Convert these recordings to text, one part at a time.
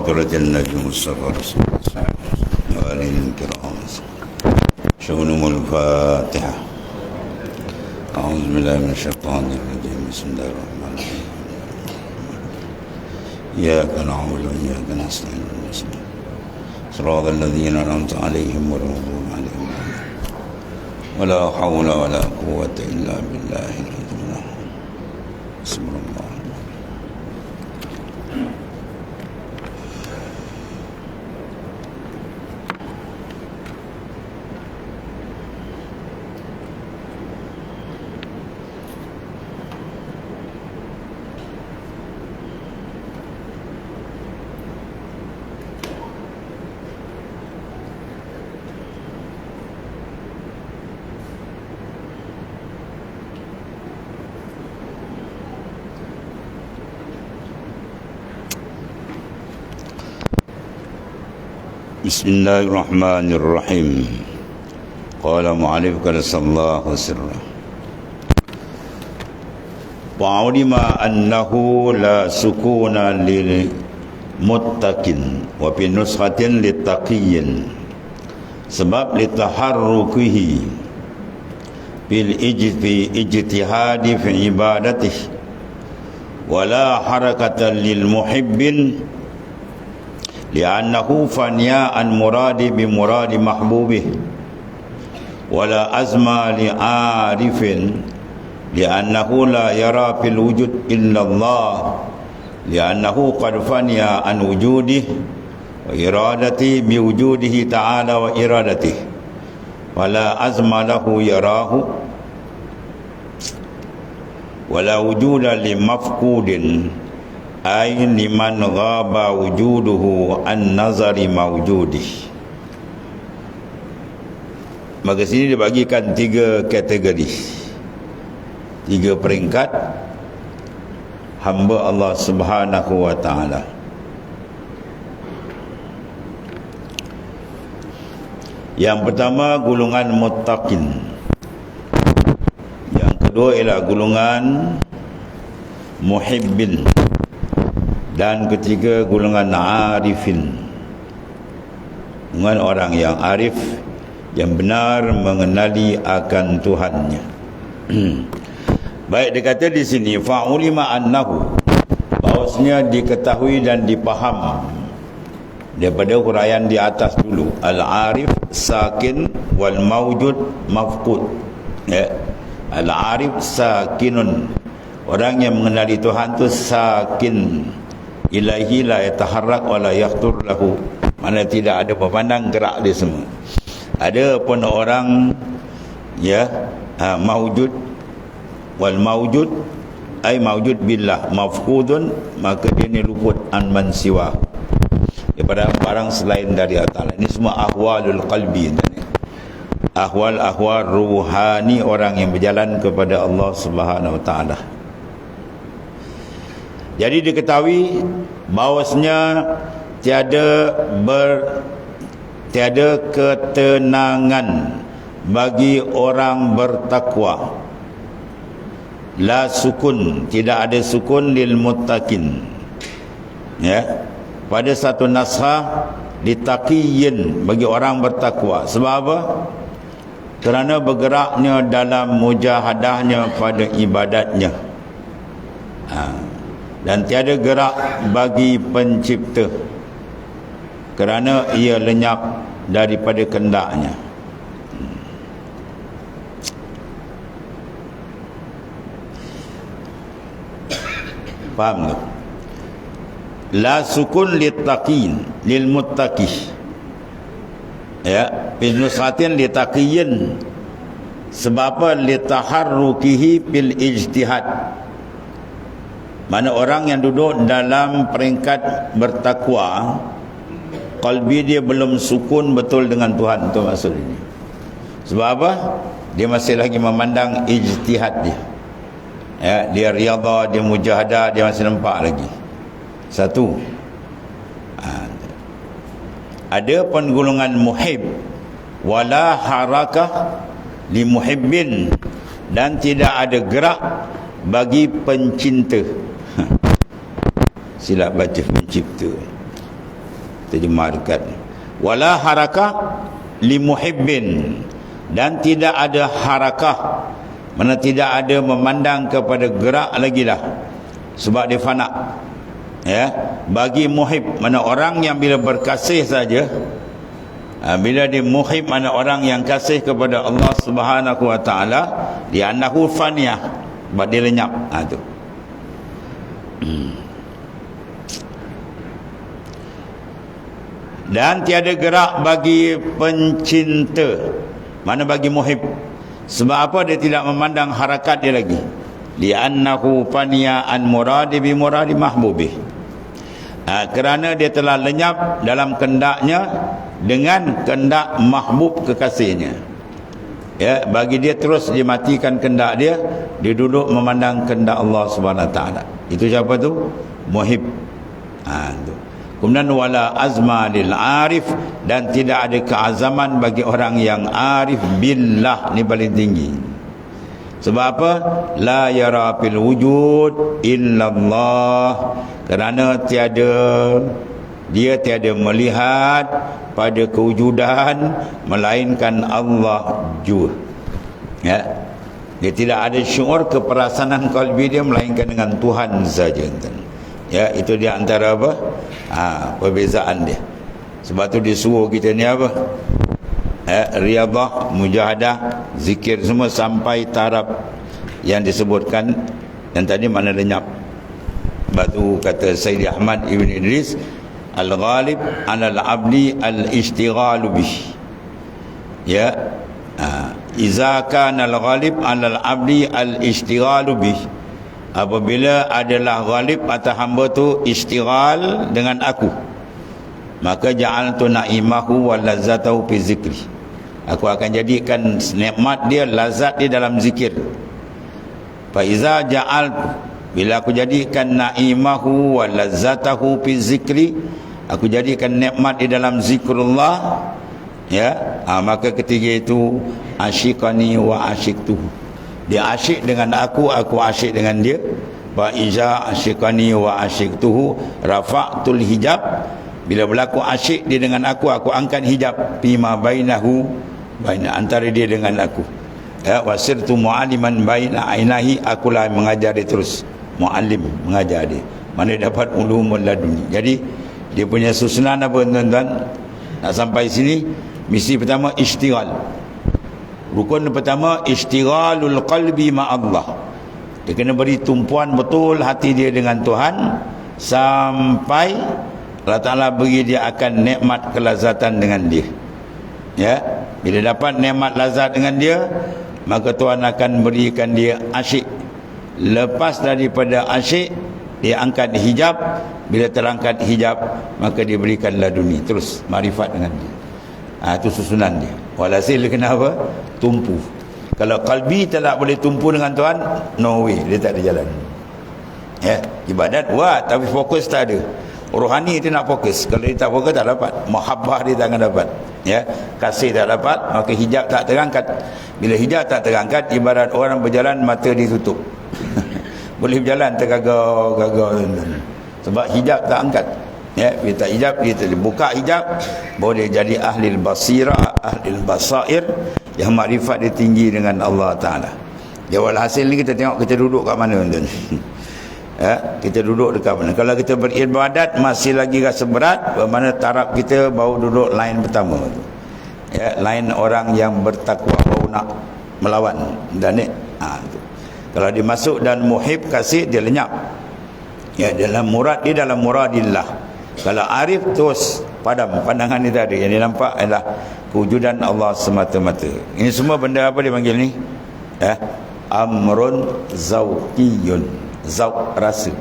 حضرة النبي المصطفى رسول الله وآله الكرام. شؤونهم الفاتحة. أعوذ بالله من الشيطان الرجيم. بسم الله الرحمن الرحيم. إياك نعبد وإياك نستعين. صراط الذين أنعمت عليهم غير المغضوب عليهم ولا حول ولا قوة إلا بالله العلي العظيم. بسم الله. Bismillahirrahmanirrahim. Qala mu'alif sallallahu sirra wa ulima annahu la sukuna lil muttaqin wa fi nuskhatin littaqiyyin sebab litaharrukihi bil ijtihadi fi ibadatihi wala harakatan lil muhibbin li'annahu faniya'an muradi bimuradi mahbubih wala azma li'arifin li'annahu la yara fil wujud illa Allah li'annahu qad faniya an wujudih wa iradati bi wujudihi ta'ala wa iradatihi wala azma lahu yarahu wala wujuda li mafqudin ay liman ghaba wujuduhu an nazari mawjudih. Maka sini dibagikan 3 kategori, 3 peringkat hamba Allah Subhanahu wa taala. Yang pertama golongan muttaqin. Yang kedua ialah golongan muhibbin. Dan ketiga golongan arifin, dengan orang yang arif, yang benar mengenali akan Tuhannya. Baik, dia kata di sini fa'ulima annahu, bahawasanya diketahui dan dipaham daripada huraian di atas dulu, al-arif sakin wal mawjud mafqud. Ya, al-arif sakinun, orang yang mengenali Tuhan tu sakin, ilahi la yataharrak wa la yakhtur lahu, mana tidak ada berpandang, gerak dia semua. Ada pun orang mawjud, wal mawjud ay mawjud billah mafqudun, maka dia ni luput an man siwa, daripada barang selain dari Allah Taala. Ini semua ahwalul qalbi, ahwal ruhani orang yang berjalan kepada Allah Subhanahu wa taala. Jadi diketahui bahawasanya tiada ketenangan bagi orang bertakwa. La sukun, tidak ada sukun lil muttaqin. Ya. Pada satu naskah litaqiyyin, bagi orang bertakwa. Sebab apa? Kerana bergeraknya dalam mujahadahnya pada ibadatnya. Dan tiada gerak bagi pencipta kerana ia lenyap daripada kendaknya. Faham tak? La sukun littaqin lil muttaqih, ya, binusratin litaqiyyin, sebab apa? Litaharrukihi bil ijtihad, mana orang yang duduk dalam peringkat bertakwa, qalbi dia belum sukun betul dengan Tuhan. Itu maksud ini. Sebab apa? Dia masih lagi memandang ijtihad dia. Ya, dia riyadhah, dia mujahadah, dia masih nampak lagi. Satu. Ada pun golongan muhib, wala harakah li muhibbin, dan tidak ada gerak bagi pencinta. Silap baca pencipta. terjemah dekat. Wala harakah limuhibbin, dan tidak ada harakah, mana tidak ada memandang kepada gerak lagi dah, sebab dia fana. Ya, bagi muhib, mana orang yang bila berkasih saja, bila dia muhib, mana orang yang kasih kepada Allah Subhanahu wa taala, dia annahu faniyah, sebab dia lenyap. Tu. Dan tiada gerak bagi pencinta, mana bagi muhib. Sebab apa dia tidak memandang harakat dia lagi? Li'annahu faniya an muradi bi muradi mahbubih. Kerana dia telah lenyap dalam kendaknya dengan kendak mahbub kekasihnya. Ya, bagi dia terus dia matikan kendak dia, dia duduk memandang kendak Allah Subhanahu taala. Itu siapa tu? Muhib. Tu. Kemudian wala azma lil arif, dan tidak ada keazaman bagi orang yang arif billah, ni paling tinggi. Sebab apa? La yara fil wujud illallah, kerana dia tiada melihat pada kewujudan melainkan Allah jua. Ya, dia tidak ada syuur keperasanan qalbi dia melainkan dengan Tuhan saja. Ya, itu dia antara apa? Perbezaan dia. Sebab tu dia suruh kita ni apa? Riyadhah, mujahadah, zikir semua sampai taraf yang disebutkan yang tadi, mana lenyap. Sebab tu kata Sayyid Ahmad Ibn Idris, al-ghalib 'ala al-'abdi al-ishtighalu bih. Ya, iza kana al-ghalib 'ala al-'abdi al-ishtighalu bih, apabila adalah ghalib atas hamba tu istighal dengan aku, maka ja'altu na'imahu wa lazzatahu fi zikri, aku akan jadikan nikmat dia, lazat dia dalam zikir. Fa iza ja'altu, bila aku jadikan na'imahu wa lazzatahu fi zikri, aku jadikan nikmat di dalam zikrullah, ya, maka ketiga itu asyikani wa asyiktuhu, dia asyik dengan aku asyik dengan dia. Wa iza asyikani wa asyiktuhu rafa'tul hijab, bila berlaku asyik dia dengan aku angkat hijab fima bainahu, antara dia dengan aku. Ya, wasirtu mu'alliman baina ainahi, akulah mengajar dia terus, muallim, mengajar dia, mana dapat ulumul laduni. Jadi dia punya susunan apa tuan-tuan? Nak sampai sini, misi pertama istighal. Rukun pertama istighalul qalbi ma'allah, dia kena beri tumpuan betul hati dia dengan Tuhan, sampai Allah Ta'ala beri dia akan nikmat kelazatan dengan dia. Ya, bila dapat nikmat lazat dengan dia, maka Tuhan akan berikan dia asyik. Lepas daripada asyik, dia angkat hijab. Bila terangkat hijab, maka dia berikan laduni, terus marifat dengan dia. Itu susunan dia. Walhasil dia kena apa? Tumpu. Kalau kalbi tak boleh tumpu dengan Tuhan, no way, dia tak ada jalan. Ya, ibadat buat tapi fokus tak ada. Rohani itu nak fokus. Kalau dia tak fokus, tak dapat. Mahabbah dia tak akan dapat. Ya, kasih tak dapat, maka hijab tak terangkat. Bila hijab tak terangkat, ibarat orang berjalan mata ditutup. Boleh berjalan tergagau-gagau, sebab hijab tak angkat. Ya, bila tak hijab, dia terbuka hijab, baru dia jadi ahli basirah, ahli basair, yang makrifat dia tinggi dengan Allah Ta'ala. Ya, walhasil ni kita tengok kita duduk kat mana tuan. Ya, kita duduk dekat mana. Kalau kita beribadat masih lagi rasa berat, bermakna taraf kita baru duduk line pertama tu. Ya, line orang yang bertakwa, baru nak melawan dan ni. Tu. Kalau dia masuk dan muhib kasih, dia lenyap. Ya, dalam murad dia, dalam muradillah. Kalau arif terus padam, pandangan dia tadi yang dia nampak adalah kewujudan Allah semata-mata. Ini semua benda apa dia panggil ni? Amrun zauqiyun, zauq rasa.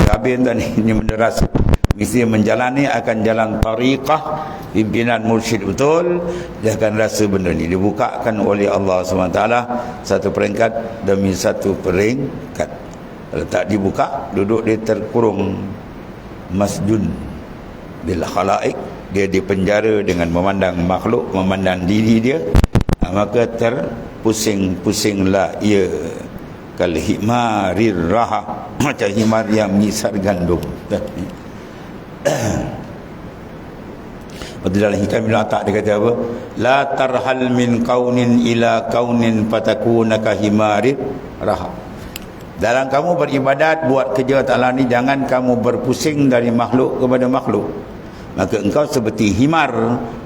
Habis tadi ini benda rasa. Mesti menjalani akan jalan tariqah pimpinan mursyid betul, dia akan rasa benda ni dibukakan oleh Allah SWT satu peringkat demi satu peringkat. Kalau tak dibuka, duduk dia terkurung, masjun bil khalaik, dia dipenjara dengan memandang makhluk, memandang diri dia, maka terpusing-pusinglah ia kal himarir raha, macam himar yang mengisar gandum. Waktu dalam hikam Ibn Atak dia kata apa? La tarhal min kaunin ila kaunin fatakunaka himarid rahab. Dalam kamu beribadat, buat kerja Ta'ala ni, jangan kamu berpusing dari makhluk kepada makhluk. Maka engkau seperti himar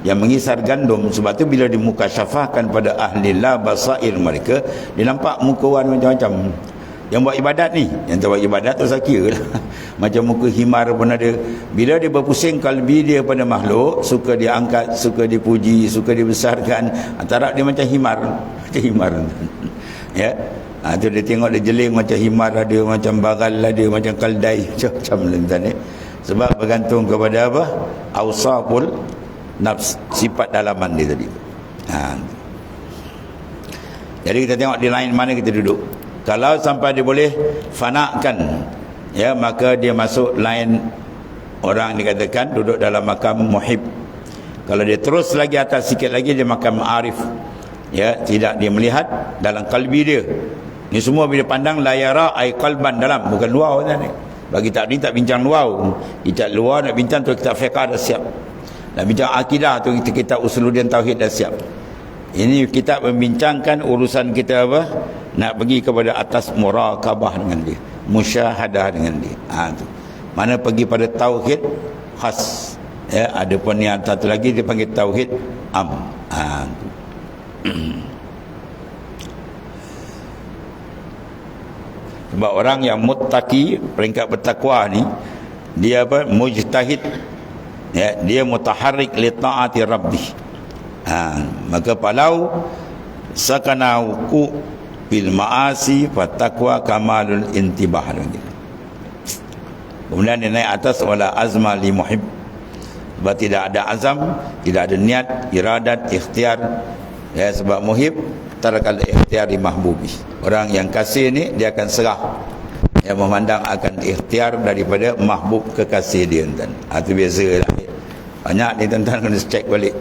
yang mengisar gandum. Sebab tu bila dimukasyafahkan pada ahli la basair mereka, dia nampak muka orang macam-macam. Yang buat ibadat ni, yang tak buat ibadat tu saya kira lah. Macam muka himar pun ada. Bila dia berpusing kalbi dia pada makhluk, suka dia angkat, suka dipuji, suka dibesarkan, antara dia macam himar. Macam himar. Ya. Tu dia tengok dia jeling macam himar ada, macam bagal ada, macam kaldai, macam lentan ni. Sebab bergantung kepada apa? Awsaful nafs, sifat dalaman dia tadi. Jadi kita tengok di lain mana kita duduk. Kalau sampai dia boleh fanakan, ya, maka dia masuk lain orang dikatakan duduk dalam makam muhib. Kalau dia terus lagi atas sikit lagi, dia makam arif. Ya, tidak dia melihat dalam kalbi dia. Ni semua bila pandang layara ai qalban dalam, bukan luar ni. Bagi tak ni tak bincang luar. Kita luar nak bincang tu kita fiqh dah siap. Nak bincang akidah tu kita usuluddin tauhid dah siap. Ini kita membincangkan urusan kita apa? Nak pergi kepada atas muraqabah dengan dia, musyahadah dengan dia. Tu. Mana pergi pada tauhid khas. Ya, ada pun yang satu lagi dia panggil tauhid am. Sebab orang yang muttaqi, peringkat bertakwa ni, dia apa? Mujtahid. Ya, dia mutaharrik li taati rabbih. Maka palau sakanauku bil ma'asi fa taqwa kamalul intibah. Kemudian dia naik atas wala azma li muhib. Sebab tidak ada azam, tidak ada niat, iradat, ikhtiar. Ya, sebab muhib tarakal ikhtiar di mahbubi. Orang yang kasih ni dia akan serah, yang memandang akan ikhtiar daripada mahbub kekasih dia. Itu biasa lah. Banyak ni tuan-tuan kena cek balik.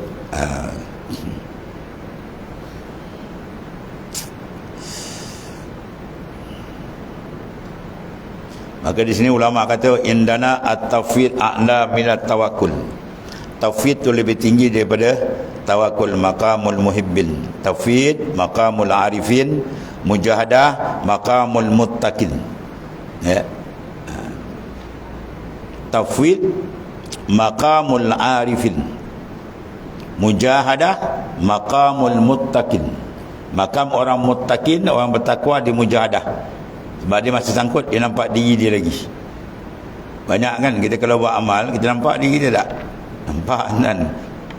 Maka di sini ulama kata indana at-tawfid a'la minat tawakkul. Tawfid tu lebih tinggi daripada tawakul. Maqamul muhibbin, tawfid maqamul arifin, mujahadah maqamul muttaqin. Ya. Tawfid maqamul arifin, mujahadah maqamul muttaqin. Makam orang muttaqin, orang bertakwa di mujahadah. Sebab dia masih sangkut, dia nampak diri dia lagi. Banyak kan kita kalau buat amal, kita nampak diri dia tak? Nampak kan?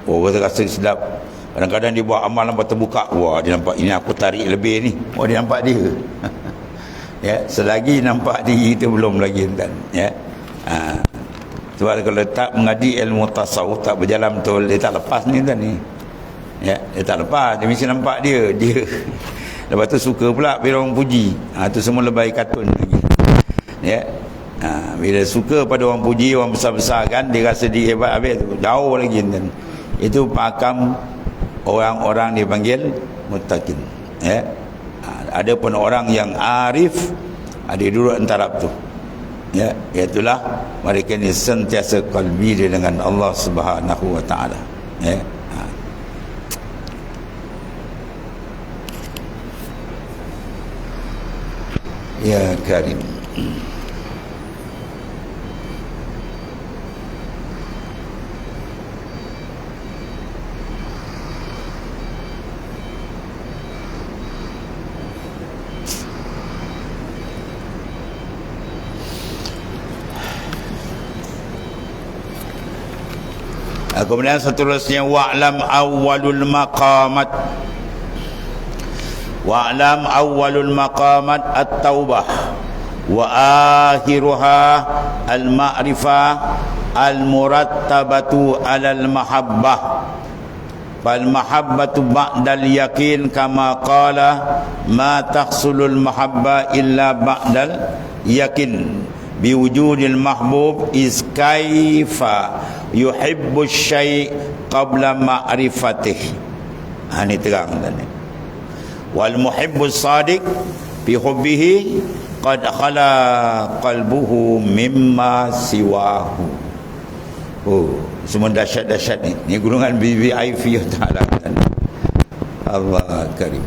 Oh, rasa sedap. Kadang-kadang dia buat amal nampak terbuka. Wah, dia nampak ini aku tarik lebih ni. Oh, dia nampak dia. Ya, selagi nampak diri itu belum lagi kan. Ya. Sebab kalau tak mengaji ilmu tasawuf, tak berjalan betul, dia tak lepas ni kan ni. Ya, dia tak lepas, dia mesti nampak dia. Lepas tu suka pula bila orang puji. Tu semua lebay katun lagi. Ya. Bila suka pada orang puji, orang besar-besar kan, dia rasa dia hebat habis tu. Jauh lagi kan. Itu pakam orang-orang dipanggil muttaqin. Ya. Ada pun orang yang arif, ada duduk antara tu. Ya, itulah mereka ni sentiasa qalbi dia dengan Allah Subhanahu wa taala. Ya. Ya Karim. Kemudian seterusnya wa'lam awwalul maqamat. Wa'lam awwalul maqamat at-taubah wa akhiruha al-ma'rifah al-murattabatu 'alal mahabbah. Fal mahabbatu ba'dal yakin kama qala ma tahsulul mahabbah illa ba'dal yakin biwujudil mahbub is kaifa yuhibbu syai' qabla ma'rifatih. Ini terang tadi. Wal muhibbus sadiq bi hubbihi qad khala qalbuhu mimma siwahu. semua dahsyat-dahsyat ni. Ni golongan VVIP Ta'ala. Allah Karim.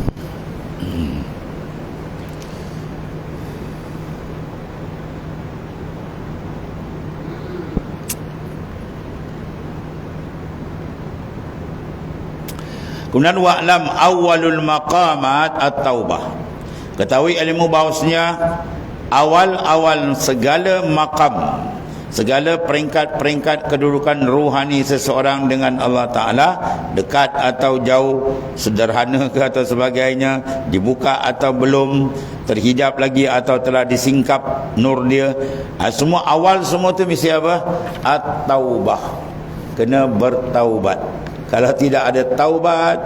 Kemudian wa'lam awalul maqamat at-taubah. Ketahui ilmu bahawasanya awal-awal segala maqam, segala peringkat-peringkat kedudukan ruhani seseorang dengan Allah Ta'ala, dekat atau jauh, sederhana ke atau sebagainya, dibuka atau belum, terhijab lagi atau telah disingkap nur dia, semua awal semua tu mesti apa? At-taubah. Kena bertaubat. Kalau tidak ada taubat,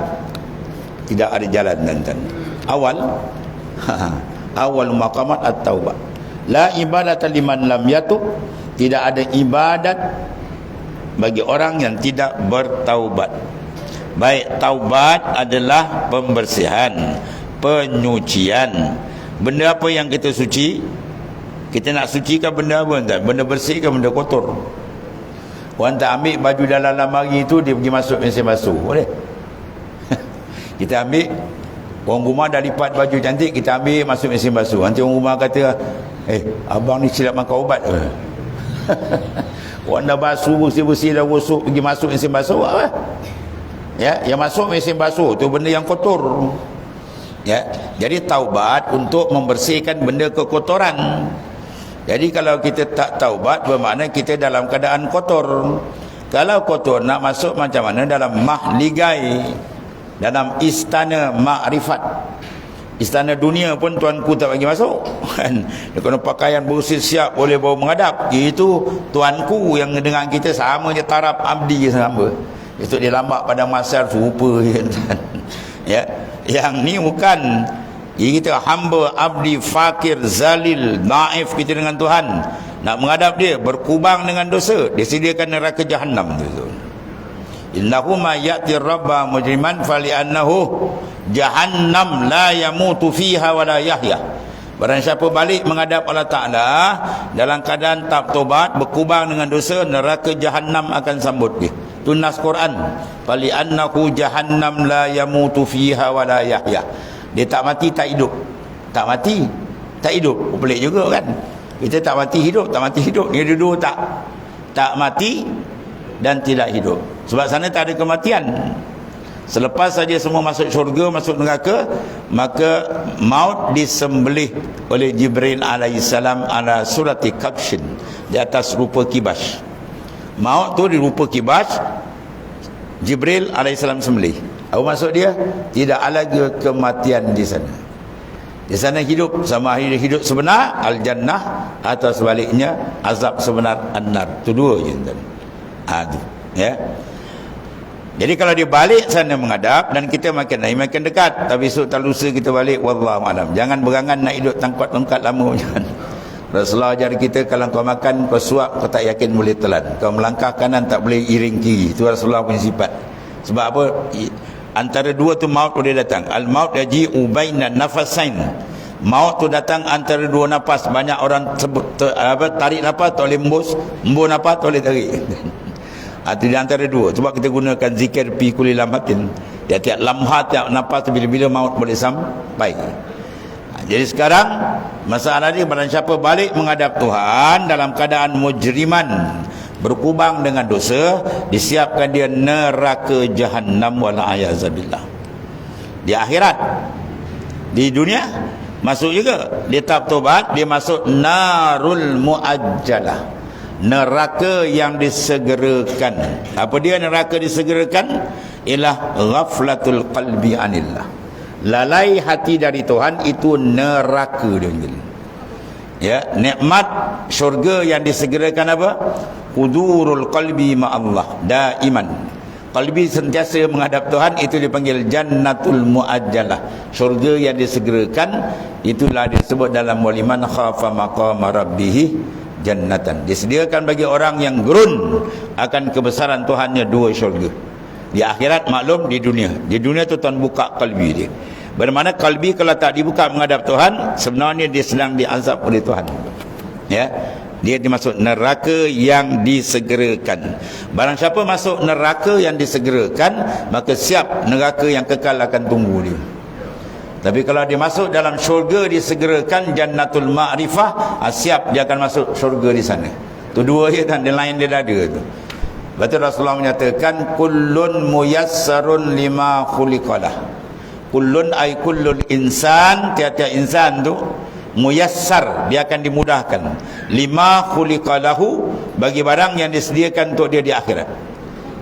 tidak ada jalan tuan-tuan. Awal awal maqamat at-taubah. La ibadata liman lam yatub. Tidak ada ibadat bagi orang yang tidak bertaubat. Baik taubat adalah pembersihan, penyucian. Benda apa yang kita suci? Kita nak sucikan benda apa tuan? Benda bersih ke benda kotor? Orang tak ambil baju dalam lemari tu, dia pergi masuk mesin basuh, boleh? Kita ambil, orang rumah dah lipat baju cantik, kita ambil masuk mesin basuh. Nanti orang rumah kata, abang ni silap makan ubat ke? Orang dah basuh, bersih-bersih, dah busuk, pergi masuk mesin basuh apa? Ya, yang masuk mesin basuh tu benda yang kotor. Ya, jadi taubat untuk membersihkan benda kekotoran. Jadi kalau kita tak taubat, bermakna kita dalam keadaan kotor. Kalau kotor, nak masuk macam mana? Dalam mahligai, dalam istana makrifat. Istana dunia pun tuanku tak bagi masuk. Dia kena pakaian bersih siap, boleh bawa menghadap. Itu tuanku yang dengan kita sama je taraf abdi sama. Itu dia lambat pada masa serupa. Ya, yang ni bukan. Kita hamba, abdi, fakir, zalil, naif kita dengan Tuhan. Nak menghadap dia, berkubang dengan dosa, dia sediakan neraka jahannam tu. Innahu ma ya'ti rabba mujriman fali'annahu jahannam la yamutu fiha wa la yahya. Barang siapa balik menghadap Allah Ta'ala dalam keadaan tak tobat, berkubang dengan dosa, neraka jahannam akan sambut dia. Itu nas Quran. Fali'annahu jahannam la yamutu fiha wa la yahya. Dia tak mati, tak hidup. Tak mati, tak hidup. Pelik juga kan. Kita tak mati hidup, tak mati hidup. Dia dua tak mati dan tidak hidup. Sebab sana tak ada kematian. Selepas saja semua masuk syurga, masuk neraka, maka maut disembelih oleh Jibril alaihissalam ala surati kabshin, di atas rupa kibas. Maut tu di rupa kibas, Jibril alaihissalam sembelih. Apa maksud dia? Tidak ada lagi kematian di sana. Di sana hidup sama hidup sebenar al-jannah, atau sebaliknya azab sebenar an-nar. Itu dua je tuan. Ya. Jadi kalau dia balik sana menghadap dan kita makin naik makin dekat, tapi esok tak lusa kita balik, wallahu a'lam. Jangan berangan nak hidup tangkat-tangkat lama jangan. Rasulullah ajar kita, kalau kau makan kau suap, kau tak yakin boleh telan. Kau melangkah kanan tak boleh iring kiri. Itu Rasulullah punya sifat. Sebab apa? Antara dua tu maut boleh datang. Al-maut yaji'u bainan nafasain. Maut tu datang antara dua nafas. Banyak orang tarik nafas tak boleh embus nafas tak boleh tarik. Itu di antara dua. Sebab kita gunakan zikir fi kulli lamhatin. Tiap-tiap lamhat, tiap nafas, bila-bila maut boleh sampai. Jadi sekarang masalah ni, barang siapa balik menghadap Tuhan dalam keadaan mujriman, berkubang dengan dosa, disiapkan dia neraka jahannam wala'ayazabillah. Di akhirat, di dunia masuk juga, dia tak tobat, dia masuk narul muajjalah, neraka yang disegerakan. Apa dia neraka disegerakan? Ialah ghaflatul qalbi anillah, lalai hati dari Tuhan. Itu neraka dia. Ya, nikmat syurga yang disegerakan apa? Hudurul qalbi ma'allah daiman. Qalbi sentiasa menghadap Tuhan, itu dipanggil jannatul muajjalah, syurga yang disegerakan. Itulah disebut dalam waliman khafa maqama rabbih jannatan. Disediakan bagi orang yang gerun akan kebesaran Tuhannya dua syurga. Di akhirat maklum, di dunia. Di dunia tu Tuhan buka qalbi dia. Bermakna kalbi kalau tak dibuka menghadap Tuhan, sebenarnya dia sedang diazab oleh Tuhan. Ya. Dia dimasuk neraka yang disegerakan. Barang siapa masuk neraka yang disegerakan, maka siap neraka yang kekal akan tunggu dia. Tapi kalau dia masuk dalam syurga disegerakan, jannatul ma'rifah, siap dia akan masuk syurga di sana. Tu dua je kan, dia lain dia dah ada tu. Betul Rasulullah menyatakan kullun muyassarun lima khuliqalah. Kullun ay kullul insan, tiap-tiap insan tu muyassar, dia akan dimudahkan. Lima khuliqalahu, bagi barang yang disediakan untuk dia di akhirat.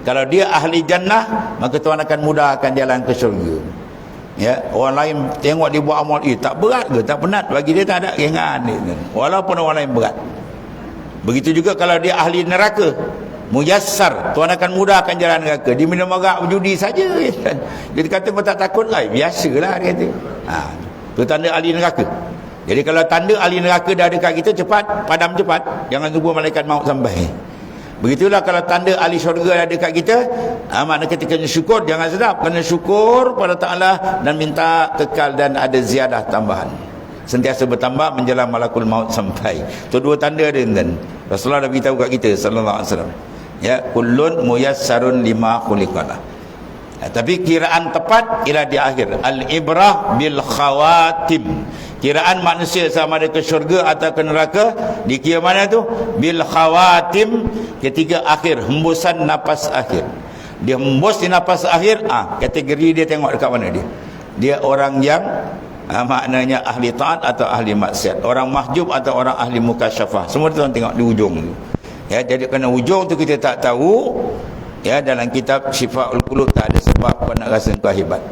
Kalau dia ahli jannah, maka Tuhan akan mudahkan jalan ke syurga. Ya, orang lain tengok dia buat amal, tak berat ke, tak penat, bagi dia tak ada ringan dia. Walaupun orang lain berat. Begitu juga kalau dia ahli neraka, muyassar, Tuhan akan mudahkan jalan neraka. Dia minum arak, berjudi saja. Dia kata kau tak takut, biasalah dia kata. Itu tanda ahli neraka. Jadi kalau tanda ahli neraka dah dekat kita, cepat, padam cepat. Jangan tunggu malaikat maut sampai. Begitulah kalau tanda ahli syurga dah dekat kita, maknanya kita kena syukur, jangan sedap. Kena syukur pada Ta'ala dan minta kekal dan ada ziyadah tambahan. Sentiasa bertambah menjelang malakul maut sampai. Itu dua tanda dia dan Rasulullah dah beritahu kat kita sallallahu alaihi wasallam. Ya, kullun muyassarun lima khuliqalah. Tapi kiraan tepat ialah di akhir. Al-ibrah bil khawatim. Kiraan manusia sama ada ke syurga atau ke neraka dikira mana tu? Bil khawatim, ketiga akhir, hembusan nafas akhir. Dia hembus di nafas akhir, kategori dia tengok dekat mana dia. Dia orang yang maknanya ahli taat atau ahli maksiat, orang mahjub atau orang ahli mukasyafah. Semua tuan tengok di ujung tu. Ya, jadi kerana ujung tu kita tak tahu. Ya, dalam kitab Syifaul Qulub tak ada sebab kau nak rasa kau hebat.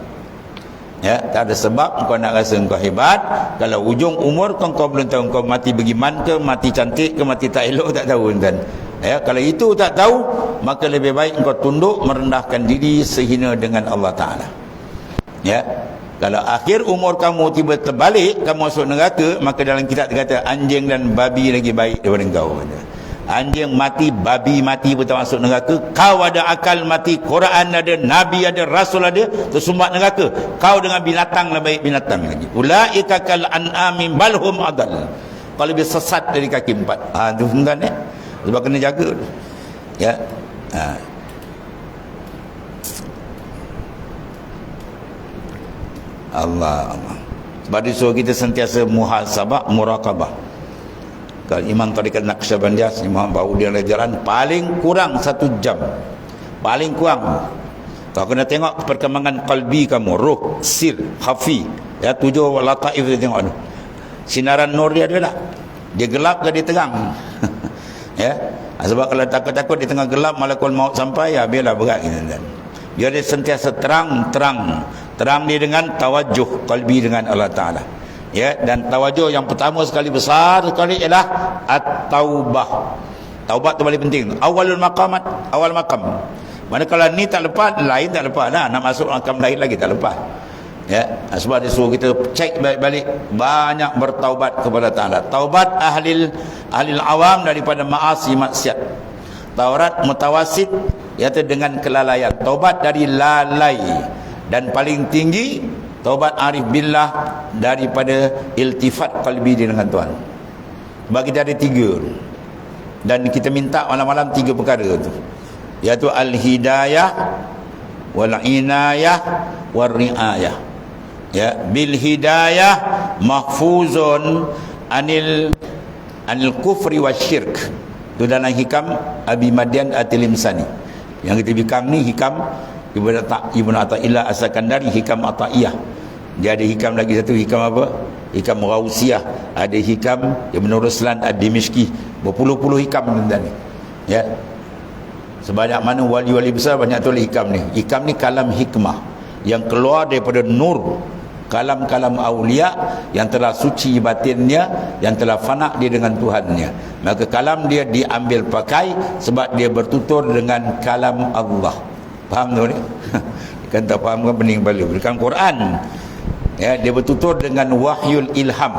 Ya, tak ada sebab kau nak rasa kau hebat. Kalau ujung umur kau belum tahu kau mati bagaimana ke, mati cantik ke, mati tak elok, tak tahu kan. Ya, kalau itu tak tahu, maka lebih baik kau tunduk merendahkan diri sehina dengan Allah Taala. Ya. Kalau akhir umur kamu tiba terbalik, kamu masuk neraka, maka dalam kitab kata anjing dan babi lagi baik daripada kau. Anjing mati, babi mati pun tak masuk neraka. Kau ada akal mati, Quran ada, Nabi ada, Rasul ada, tersumbat neraka. Kau dengan binatang lebih baik binatang lagi. Ulaika kal an'ami bal hum adall. Kau lebih sesat dari kaki empat. Itu tuan ya. Sebab kena jaga. Ya. Allah. Sebab disuruh kita sentiasa muhasabah, muraqabah. Kalau Imam Tarikat Naqsyabandiyah, Imam Baudian jalan paling kurang 1 jam. Paling kurang. Kau kena tengok perkembangan qalbi kamu, ruh, sir, khafi. Ya, 7 lataif dia tengok tu. Sinaran nur dia ada tak? Dia gelap ke dia terang? Ya. Sebab kalau takut-takut di tengah gelap malakul maut sampai, ya biarlah berat kita. Biar dia sentiasa terang-terang. Terang dia dengan tawajuh qalbi dengan Allah Ta'ala. Ya, dan tawajuh yang pertama sekali, besar sekali ialah at-taubah. Taubat tu paling penting. Awalul maqamat, awal maqam. Mana kalau ni tak lepas, lain tak lepas dah. Nak masuk maqam lain lagi tak lepas. Ya, sebab dia suruh kita cek balik-balik, banyak bertaubat kepada Ta'ala. Taubat ahli awam daripada maasi maksiat. Taubat mutawasit iaitu dengan kelalaian. Taubat dari lalai. Dan paling tinggi taubat arif billah daripada iltifat qalbi dia dengan Tuhan. Bagi kita ada 3. Dan kita minta malam-malam 3 perkara tu. Iaitu al-hidayah wal inayah wal riayah. Ya, bil hidayah mahfuzun anil kufri wasyirk. Itu dalam hikam Abi Madian At-Tilimsani. Yang kita hikam ni hikam Ibn Ata'illah As-Sakandari, hikam Ata'iyah. Dia ada hikam lagi satu, hikam apa? Hikam Ghawsiyah. Ada hikam Ibn Ruslan Ad-Dimishki. Berpuluh-puluh hikam ni. Ya. Sebanyak mana wali-wali besar banyak tulis hikam ni. Hikam ni kalam hikmah yang keluar daripada nur kalam-kalam awliya yang telah suci batinnya, yang telah fana dia dengan Tuhannya. Maka kalam dia diambil pakai sebab dia bertutur dengan kalam Allah. Faham tu ni? Kan tak faham kan pening balik. Bukan Quran. Ya, dia bertutur dengan wahyul ilham.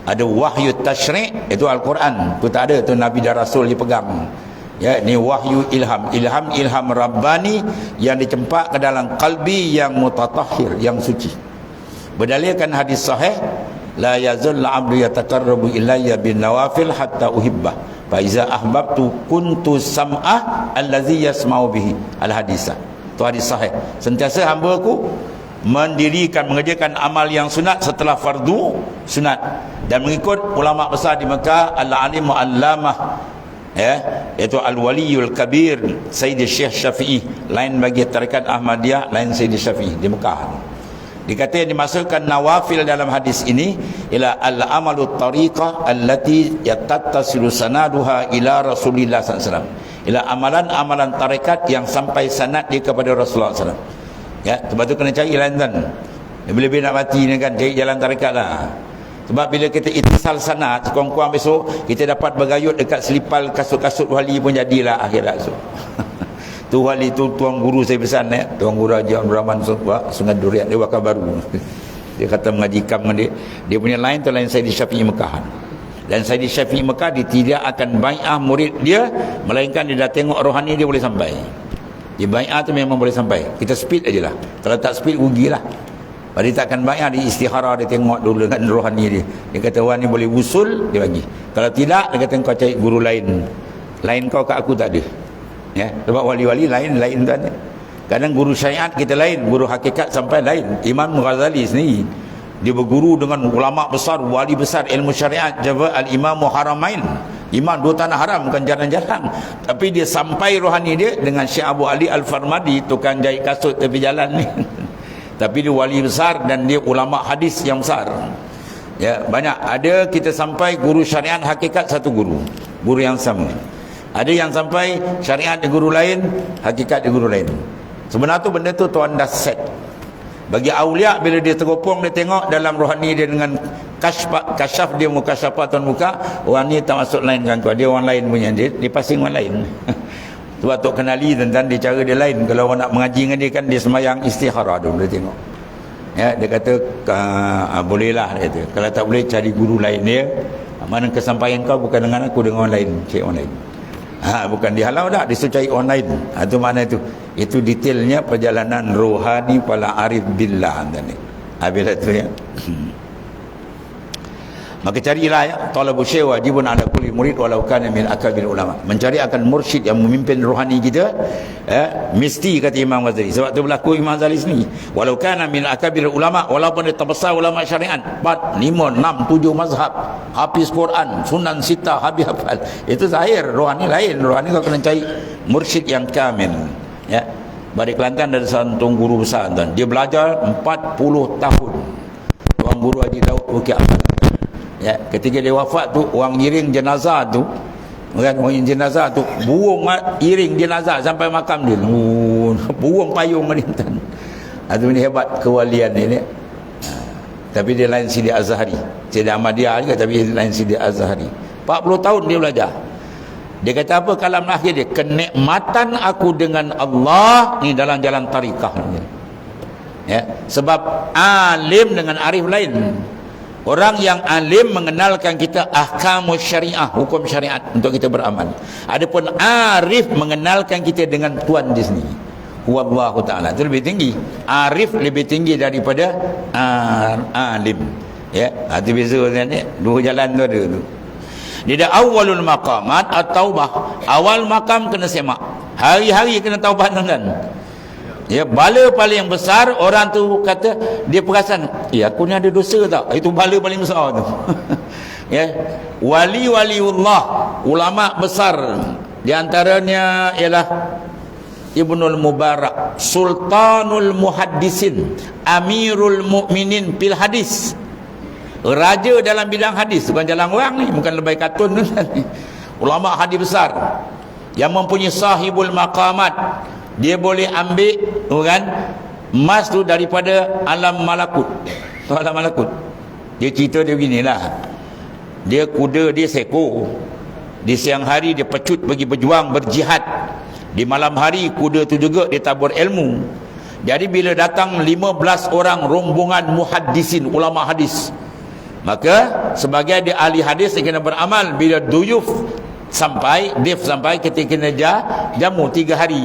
Ada wahyu tasyri', itu Al-Quran. Tu tak ada, tu Nabi dan Rasul dipegang. Ya, ni wahyu ilham. Ilham Rabbani yang dicempak ke dalam qalbi yang mutatahhir, yang suci. Berdalilkan hadis sahih la yazal 'abdu yataqarrabu ilayya bin nawafil hatta uhibbah fa iza ahbabtu kuntu sam'ah allazi yasma'u bihi. Al hadisah, tu hadis sahih. Sentiasa hamba aku mengerjakan amal yang sunat setelah fardu sunat dan mengikut ulama besar di Mekah, al-alim al-allamah, iaitu al-waliyul kabir Sayyid Syekh Syafi'i, lain bagi tarekat Ahmadiyah, lain Sayyid Syafi'i di Mekah. Dikata yang dimasukkan nawafil dalam hadis ini ila al-amalu tariqah allati yattattasilu sanaduha ila Rasulillah SAW, ila amalan-amalan tarekat yang sampai sanad dia kepada Rasulullah SAW. Ya, sebab tu kena cari lain kan. Bila-bila nak mati ni kan, cari jalan tarekat lah. Sebab bila kita itisal sanad, kurang-kurang besok kita dapat bergayut dekat selipal kasut-kasut wali pun jadilah akhirat tu. Tu wali tu tuan guru saya pesan, Tuan Guru Haji Abdul Rahman Sungai Durian, dia wakil baru. Dia kata mengaji kam dengan dia punya lain tu lain Sayyid Syafi'i Mekah. Dan Sayyid Syafi'i Mekah dia tidak akan bai'ah murid dia, melainkan dia dah tengok rohani dia boleh sampai. Dia bai'ah tu memang boleh sampai. Kita speed aje lah. Kalau tak speed rugilah. Dia tak akan bai'ah, dia istikharah, dia tengok dulu dengan rohani dia. Dia kata orang ni boleh usul, dia bagi. Kalau tidak, dia kata kau cari guru lain. Lain kau kat aku tak ada. Ya, sebab wali-wali lain tu ada. Kadang guru syariat kita lain, guru hakikat sampai lain. Imam Ghazali sendiri, dia berguru dengan ulama besar, wali besar ilmu syariat, jawab al-Imam Haramain. Imam dua tanah haram, bukan jarang-jarang. Tapi dia sampai rohani dia dengan Syekh Abu Ali Al-Farmadi, tukang jahit kasut tepi jalan ni. Tapi dia wali besar dan dia ulama hadis yang besar. Ya, banyak. Ada kita sampai guru syariat hakikat satu guru yang sama. Ada yang sampai syariat di guru lain, hakikat di guru lain. Sebenarnya tu benda tu tuan dah set. Bagi awliya, bila dia tergopong, dia tengok dalam rohani dia dengan kasyaf dia muka syafat tuan muka, orang ni tak masuk lain dengan kau, dia orang lain punya, dia pasing orang lain. Sebab tu kenali tentang dia cara dia lain. Kalau orang nak mengaji dengan dia kan, dia semayang istikharah dulu, dia tengok. Ya, dia kata bolehlah, dia kata. Kalau tak boleh cari guru lain dia. Mana kesampaian kau bukan dengan aku, dengan orang lain, cari orang lain. Bukan dihalau dah, disuruh cari orang lain. Itu mana itu? Itu detailnya perjalanan rohani para arif billah tadi. Bila tu ya. Maka carilah ya, talabul syekh wajibun ala kulli murid walau kana min akabir ulama. Mencari akan mursyid yang memimpin rohani kita, mesti kata Imam Ghazali. Sebab tu berlaku Imam Ghazali sini. Walau kana min akabir ulama, walaupun dia terbesar ulama syariat, 4, 5, 6, 7 mazhab, hafiz Quran, sunan sita, habis hafal. Itu zahir, rohani lain. Rohani kau kena cari mursyid yang kamil. Ya. Balik Kelantan ada satu guru besar tuan. Dia belajar 40 tahun. Tuan Guru Haji Daud Bukit Amal. Ya, ketika dia wafat tu, orang iring jenazah tu, kan, orang jenazah tu buang iring jenazah sampai makam dia. Buang payung dia. Itu ni hebat kewalian ini. Tapi dia lain Sidi Azhari. Sidi Ahmadiyah juga, tapi dia lain Sidi Azhari. 40 tahun dia belajar. Dia kata apa kalam akhir dia? Kenikmatan aku dengan Allah ni dalam jalan tarikah ni. Ya, sebab alim dengan arif lain. Orang yang alim mengenalkan kita ahkamus syariah, hukum syariat untuk kita beramal. Adapun arif mengenalkan kita dengan Tuhan di sini. Wallahu ta'ala. Itu lebih tinggi. Arif lebih tinggi daripada alim. Ya, itu beza kan ya. Dua jalan tu ada tu. Dia ada awalul maqamat at-taubah. Awal makam kena semak. Hari-hari kena taubat kan. Ya, bala paling besar orang tu kata dia perasan, aku ni ada dosa tak? Itu bala paling besar tu. Ya, wali-waliullah, ulama besar di antaranya ialah Ibnul Mubarak, Sultanul Muhaddisin, Amirul Mukminin fil hadis. Raja dalam bidang hadis, bukan jalan orang ni, bukan lebay katun tu. Ulama hadis besar yang mempunyai sahibul maqamat. Dia boleh ambil kan emas tu daripada alam malakut. Alam malakut. Dia cerita dia beginilah. Dia kuda dia seekor. Di siang hari dia pecut pergi berjuang berjihad. Di malam hari kuda tu juga dia tabur ilmu. Jadi bila datang 15 orang rombongan muhaddisin, ulama hadis, maka sebagai dia ahli hadis dia kena beramal. Bila duyuf sampai, dif sampai, kita kena jamu 3 hari.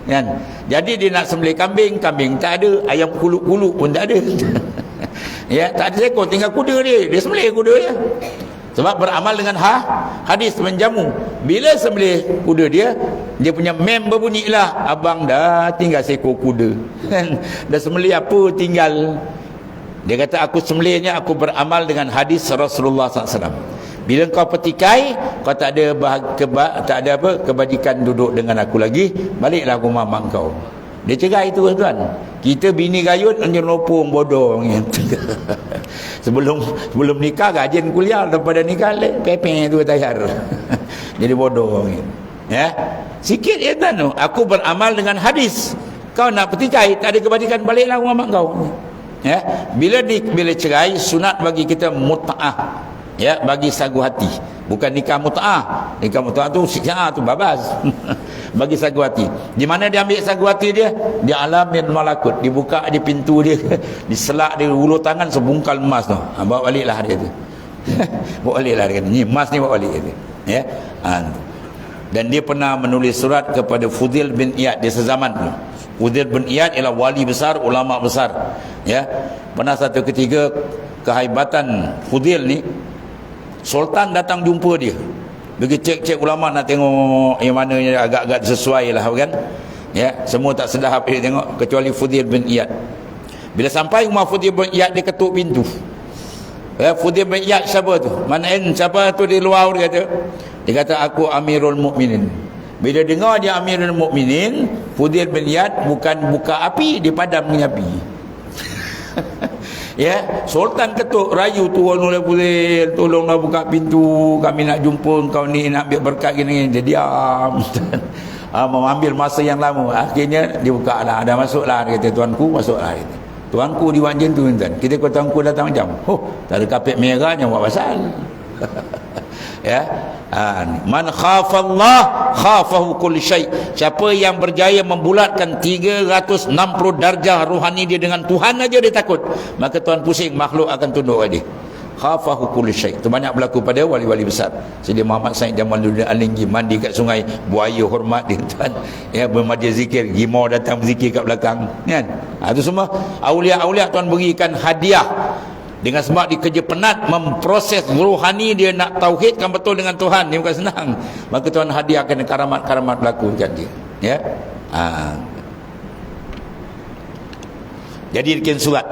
Kan? Jadi dia nak sembelih kambing, kambing tak ada, ayam kuluk-kuluk pun tak ada. Ya, tak ada seekor, tinggal kuda dia sembelih kuda dia. Sebab beramal dengan hadis menjamu. Bila sembelih kuda dia punya mem berbunyilah, abang dah tinggal seekor kuda. Dah sembelih apa tinggal. Dia kata aku sembelihnya aku beramal dengan hadis Rasulullah SAW. Bila kau petikai, kau tak ada kebajikan duduk dengan aku lagi, baliklah rumah mak kau. Dia cerai tu tuan. Kita bini gayut nyelopong bodoh sebelum nikah gajian kuliah, daripada nikah pepeng tu tayar. Jadi bodoh ya. Sikit ya tuan, aku beramal dengan hadis. Kau nak petikai, tak ada kebajikan, baliklah rumah mak kau. Ya, bila cerai sunat bagi kita mut'ah. Ya, bagi sagu hati. Bukan nikah mut'ah. Nikah mut'ah tu siksa tu babas. Bagi sagu hati. Di mana dia ambil sagu hati dia? Di alamin malakut. Dibuka di pintu dia, diselak dia ulur tangan sebungkal emas tu. Bawa baliklah dia tu. Bawa baliklah dia. Ni emas ni bawa balik dia. Ya. Dan dia pernah menulis surat kepada Fudail bin Iyad di sezaman tu. Fudail bin Iyad ialah wali besar, ulama besar. Ya. Pernah satu ketika kehaibatan Fudail ni, Sultan datang jumpa dia. Bagi cek ulama nak tengok yang mana yang agak-agak sesuai lah kan. Ya, semua tak sedap dia tengok kecuali Fudail bin Iyad. Bila sampai rumah Fudail bin Iyad, dia ketuk pintu. Ya, Fudail bin Iyad siapa tu? Siapa tu di luar dia kata. Dia kata aku Amirul Mukminin. Bila dengar dia Amirul Mukminin, Fudail bin Iyad bukan buka api, dia padamnya api. Ya, Sultan ketuk, rayu tuan oleh Fudail, tolonglah buka pintu, kami nak jumpa kau ni, nak ambil berkat gini. Dia diam. Mengambil masa yang lama. Akhirnya dibuka lah, ada masuklah. Dia kata, tuanku masuklah. Dia kata, tuanku di wajin tu tuan. Kita kata tuanku datang jam. Tak ada kapet merahnya buat pasal. Ya. Man khafallah khafahu kulli syai. Siapa yang berjaya membulatkan 360 darjah rohani dia dengan Tuhan aja dia takut, maka Tuhan pusing, makhluk akan tunduk pada dia. Khafahu kulli syai. Itu banyak berlaku pada wali-wali besar. Sidi Muhammad Said Jamaluddin Al-Linggi mandi kat sungai, buaya hormat dia tuan. Ya, bermaja zikir, gimau datang berzikir kat belakang kan. Itu semua aulia-aulia Tuhan berikan hadiah. Dengan sebab dia kerja penat memproses rohani dia, nak tauhidkan betul dengan Tuhan, dia bukan senang. Maka Tuhan hadiahkan karamat-karamat berlaku dekat dia. Ya. Jadi dikirim surat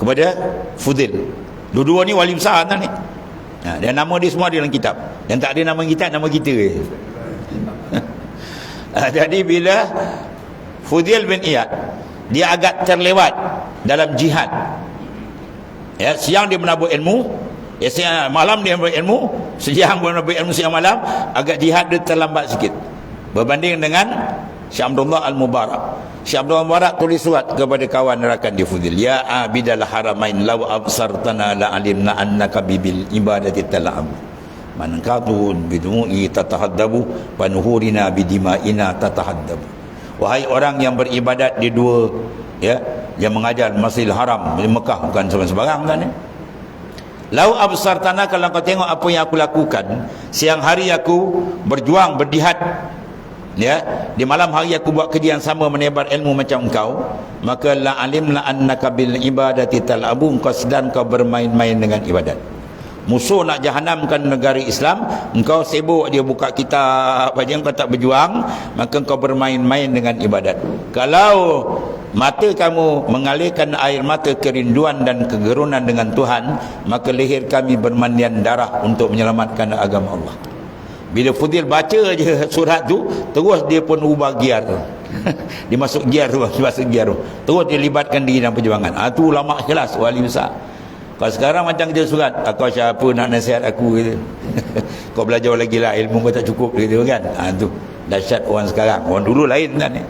kepada Fudail. Dua-dua ni wali besar kan ni. Dan nama dia semua ada dalam kitab. Dan tak ada nama kitab, nama kita. Jadi bila Fudail bin Iyad dia agak terlewat dalam jihad. Ya, siang dia menabur ilmu, malam dia menabur ilmu, siang dia menabur ilmu, siang malam, agak jihad dia terlambat sikit berbanding dengan Syekh Abdullah Al-Mubarak. Syekh Abdullah Al-Mubarak tulis surat kepada kawan rakan di Fudail, ya abidal haramain law absartana la alimna annaka bibil ibadati tal'ab man kadun bidumu'i tatahaddabu wa nuhurina bidima'ina tatahaddabu. Wahai orang yang beribadat di dua, ya, yang mengajar Masjidil Haram di Mekah, bukan sembarang kan. Lau absartana, kalau kau tengok apa yang aku lakukan, siang hari aku berjuang berdihad, ya, di malam hari aku buat kerja yang sama, menebar ilmu macam engkau, maka la alimna annaka bil ibadati tal'abu, engkau sedang kau bermain-main dengan ibadat. Musuh nak jahanamkan negara Islam, engkau sibuk dia buka kitab aja, engkau tak berjuang, maka engkau bermain-main dengan ibadat. Kalau mata kamu mengalirkan air mata kerinduan dan kegerunan dengan Tuhan, maka leher kami bermandian darah untuk menyelamatkan agama Allah. Bila Fudail baca je surat tu, terus dia pun ubah gear. Dia masuk gear tu, terus dia libatkan diri dalam perjuangan. Tu ulama ikhlas, wali besar. Kalau sekarang macam kita surat, kau siapa nak nasihat aku gitu. Kau belajar lagi lah, ilmu kau tak cukup gitu kan. Tu dahsyat orang sekarang. Orang dulu lain kan ni.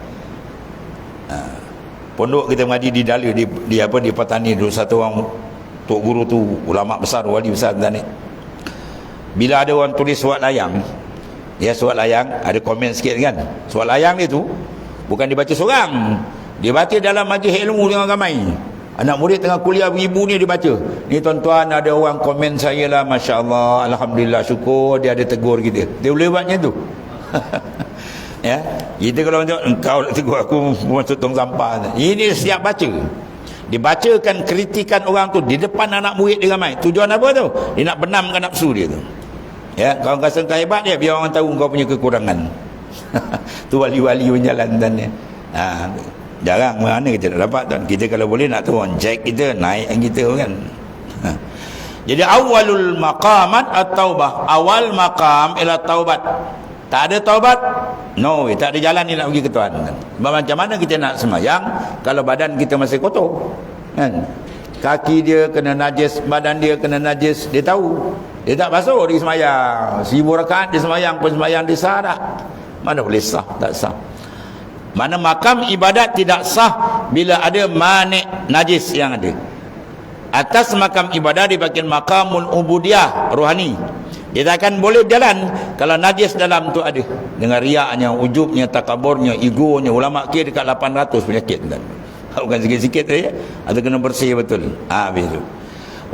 Pondok kita mengaji di Dalil, di Patani dulu, satu orang tok guru tu ulama besar, wali besar dan ni. Bila ada orang tulis surat layang, ya, surat layang ada komen sikit kan. Surat layang dia tu bukan dibaca seorang, dia baca dalam majlis ilmu dengan ramai. Anak murid tengah kuliah beribu ni dia baca. Ni tuan-tuan, ada orang komen saya lah, masya-Allah, alhamdulillah, syukur, dia ada tegur kita. Dia boleh buatnya tu. Ya, kita kalau engkau nak tegur aku masuk tong sampah. Ini siap baca. dibacakan kritikan orang tu di depan anak murid dia ramai. Tujuan apa tu? Dia nak benamkan nafsu dia tu. Ya, kau rasa kau hebat dia, biar orang tahu kau punya kekurangan. Tu wali-wali penjalanan dia. Jarang mana kita nak dapat tuan. Kita kalau boleh nak turun jack kita, naik kita kan. Jadi awalul maqamat at-taubah. Awal maqam ialah taubat. Tak ada taubat, no way, tak ada jalan ni nak pergi ke Tuhan. Macam mana kita nak sembahyang kalau badan kita masih kotor, kan? Kaki dia kena najis, badan dia kena najis, dia tahu. Dia tak basuh, dia sembahyang 1000 rakaat dia sembahyang pun sembahyang dia sah tak? Mana boleh sah? Tak sah. Mana makam ibadat tidak sah bila ada manik najis yang ada. Atas makam ibadat dipanggil makamul ubudiyah rohani. Dia tak akan boleh berjalan kalau najis dalam tu ada. Dengan riaknya, ujubnya, takaburnya, egonya. Ulama kira dekat 800 penyakit kan. Bukan sikit-sikit saja. Atau kena bersih betul. Habis tu.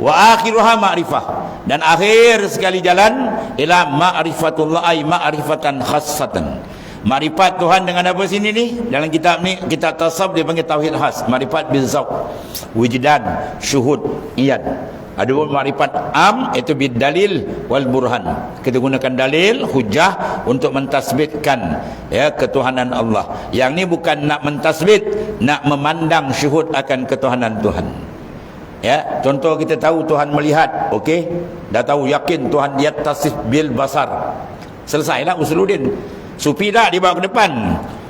Wa akhiruha ma'rifah. Dan akhir sekali jalan ialah ma'rifatullah ay ma'rifatan khassatan. Makrifat Tuhan dengan apa sini ni? Dalam kitab ni, kitab tasawuf dia panggil tauhid khas. Makrifat bil zauq, wujdan, syuhud, iyad. Ada pun makrifat am, itu bid dalil wal burhan. Kita gunakan dalil, hujah untuk mentasbitkan ya ketuhanan Allah. Yang ni bukan nak mentasbit, nak memandang syuhud akan ketuhanan Tuhan. Ya, contoh kita tahu Tuhan melihat, okey? Dah tahu yakin Tuhan yattasif bil basar. Selesailah usuluddin. Sufi tak dibawa ke depan.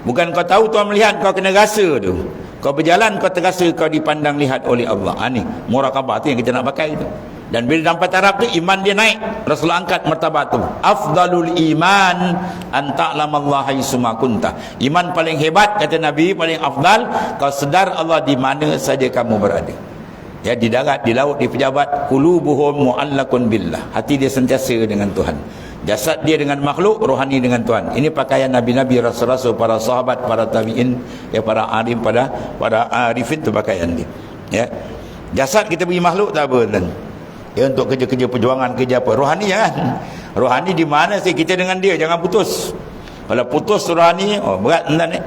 Bukan kau tahu Tuhan melihat, kau kena rasa tu. Kau berjalan, kau terasa kau dipandang lihat oleh Allah. Ni muraqabah tu yang kita nak pakai tu. Dan bila dapat taraf tu, iman dia naik. Rasulullah angkat martabat tu. Afdalul iman an ta'lamallaha haitsuma kunta. Iman paling hebat kata Nabi, paling afdal kau sedar Allah di mana saja kamu berada. Ya, di darat, di laut, di pejabat, qulubuhum mu'allaqun billah. Hati dia sentiasa dengan Tuhan. Jasad dia dengan makhluk, rohani dengan Tuhan. Ini pakaian Nabi-Nabi, Rasul-Rasul, para sahabat, para tabi'in, ya, para alim, para arifin, tu pakaian dia. Ya. Jasad kita bagi makhluk tak apa kan. Ya, untuk kerja-kerja perjuangan, kerja apa. Rohani kan. Rohani di mana sih kita dengan dia, jangan putus. Kalau putus rohani, oh berat kan.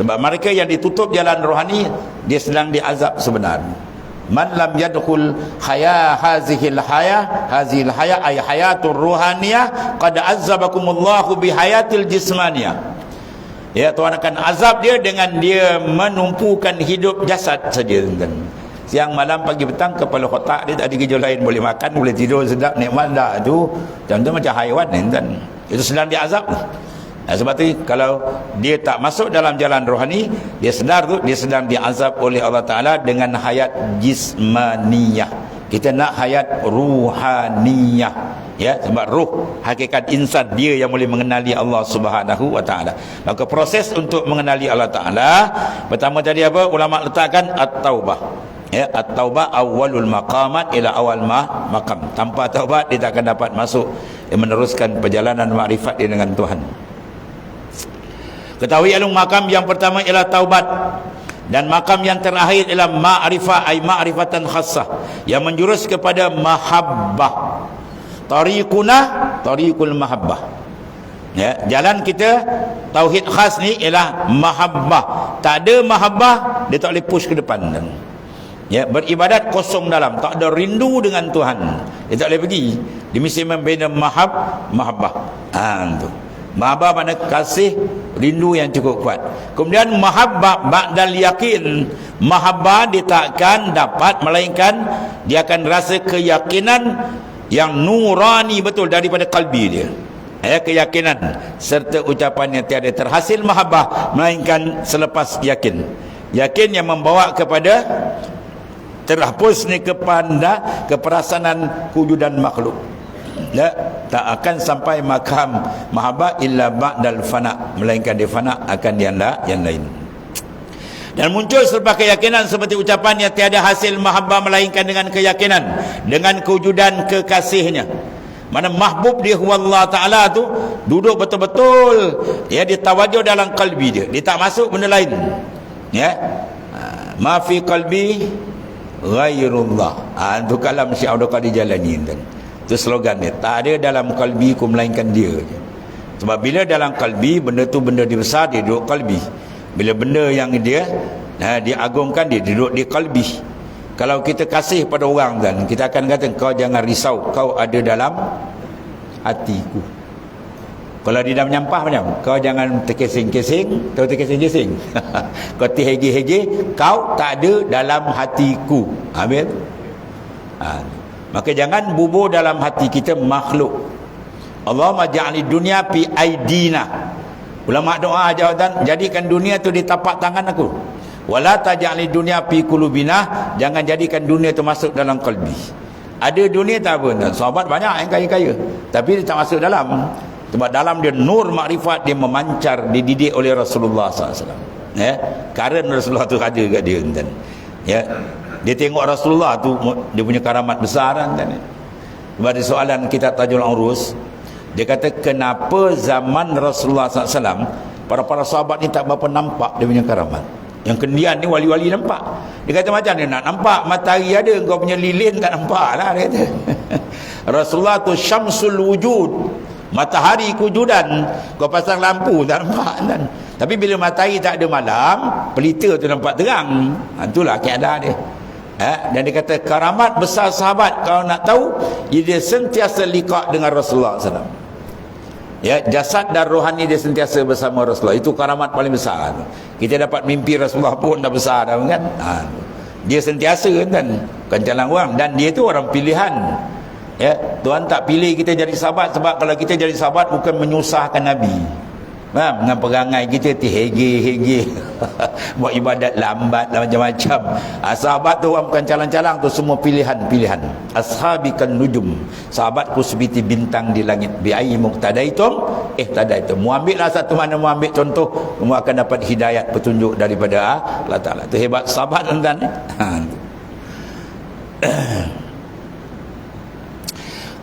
Sebab mereka yang ditutup jalan rohani, dia sedang diazab sebenarnya. Man lam yadkhul hazihil haya ay hayatur ruhaniyah qad azzabakumullahu bihayatil jismaniyah. Ya, Tuhan akan azab dia dengan dia menumpukan hidup jasad saja kan. Siang malam pagi petang kepala otak dia tak ada kerja lain, boleh makan, boleh tidur sedap nikmat dah tu. Contoh macam haiwan kan. Itu sedang diazab. Sebab tu kalau dia tak masuk dalam jalan rohani, dia sedar tu dia sedang diazab oleh Allah Ta'ala dengan hayat jismaniyah. Kita nak hayat ruhaniyah. Ya, sebab ruh, hakikat insan, dia yang boleh mengenali Allah Subhanahu wa Ta'ala. Maka proses untuk mengenali Allah Ta'ala, pertama tadi apa? Ulama letakkan at-taubah. Ya, at-taubah awalul maqamat ila awal maqam. Tanpa taubat dia tak akan dapat masuk meneruskan perjalanan makrifat dia dengan Tuhan. Ketahui alung makam yang pertama ialah taubat, dan makam yang terakhir ialah ma'rifah ay ma'rifatan khassah yang menjurus kepada mahabbah. Tariquna tariqul mahabbah. Ya, jalan kita tauhid khas ni ialah mahabbah. Tak ada mahabbah, dia tak boleh push ke depan. Ya, beribadat kosong dalam, tak ada rindu dengan Tuhan, dia tak boleh pergi. Dia mesti membina mahabbah. Tu. Mahabbah mana kasih, rindu yang cukup kuat. Kemudian mahabbah ba'dal yakin. Mahabbah dia takkan dapat melainkan dia akan rasa keyakinan yang nurani betul daripada kalbi dia. Ya, keyakinan serta ucapan yang tiada terhasil mahabbah melainkan selepas yakin. Yakin yang membawa kepada terhapusnya keperasanan kewujudan makhluk. Ya, tak akan sampai makam mahabbah illa ba'dal fana, melainkan dia fana akan yang lain. Dan muncul serba keyakinan seperti ucapan yang tiada hasil mahabbah melainkan dengan keyakinan, dengan kewujudan kekasihnya. Mana mahbub dia Allah Ta'ala tu duduk betul-betul, ya, dia tawajuh dalam kalbi dia, dia tak masuk benda lain. Ya, ma fi qalbi ghairullah. Itu kalam Syekh Abdul Qadir Jalani kan. Itu slogan dia, tak ada dalam kalbiku melainkan dia. Sebab bila dalam kalbi, benda tu benda dia besar, dia duduk kalbi. Bila benda yang dia diagungkan, dia duduk di kalbi. Kalau kita kasih pada orang kan, kita akan kata kau jangan risau, kau ada dalam hatiku. Kalau dia dah menyampah macam, kau jangan terkesing-kesing, tahu terkesing-kesing. Kau terhege-hege, kau tak ada dalam hatiku. Amin. Maka jangan bubur dalam hati kita makhluk. Allahumma ja'alid dunya fi aidina. Ulama doa jawatan, jadikan dunia tu di tapak tangan aku. Wala taj'alid dunya fi qulubina, jangan jadikan dunia tu masuk dalam qalbi. Ada dunia tak apa, sahabat banyak yang kaya-kaya, tapi dia tak masuk dalam. Sebab dalam dia nur makrifat, dia memancar, dididik oleh Rasulullah SAW. Ya, karen Rasulullah tu ada kat dia kan. Ya, dia tengok Rasulullah tu, dia punya karamat besar kan. Sebab ada soalan kitab Tajul Urus, dia kata kenapa zaman Rasulullah SAW para sahabat ni tak berapa nampak dia punya karamat. Yang kendian ni wali-wali nampak. Dia kata macam dia nak nampak, matahari ada, kau punya lilin tak nampak lah, dia kata. Rasulullah tu syamsul wujud, matahari kewujudan, kau pasang lampu tak nampak kan. Tapi bila matahari tak ada malam, pelita tu nampak terang. Itulah keadaan dia. Dan dia kata karamat besar sahabat, kalau nak tahu, dia sentiasa liqa dengan Rasulullah SAW. Ya, jasad dan rohani dia sentiasa bersama Rasulullah. Itu karamat paling besar. Kita dapat mimpi Rasulullah pun dah besar dah kan. Dia sentiasa kan, bukan jalan orang, dan dia tu orang pilihan. Ya, Tuhan tak pilih kita jadi sahabat sebab kalau kita jadi sahabat bukan menyusahkan Nabi. Dengan perangai kita terhege-hege, buat ibadat lambat lah, macam-macam. Sahabat tu orang bukan calang-calang, tu semua pilihan-pilihan. Ashabi kan nujum, sahabatku seperti bintang di langit. Bi'ayyi muqtadaitum ihtadaitum. Mu ambil lah satu mana, mu ambil contoh, mu akan dapat hidayat, petunjuk daripada Allah Ta'ala. Tu hebat sahabat tuan-tuan.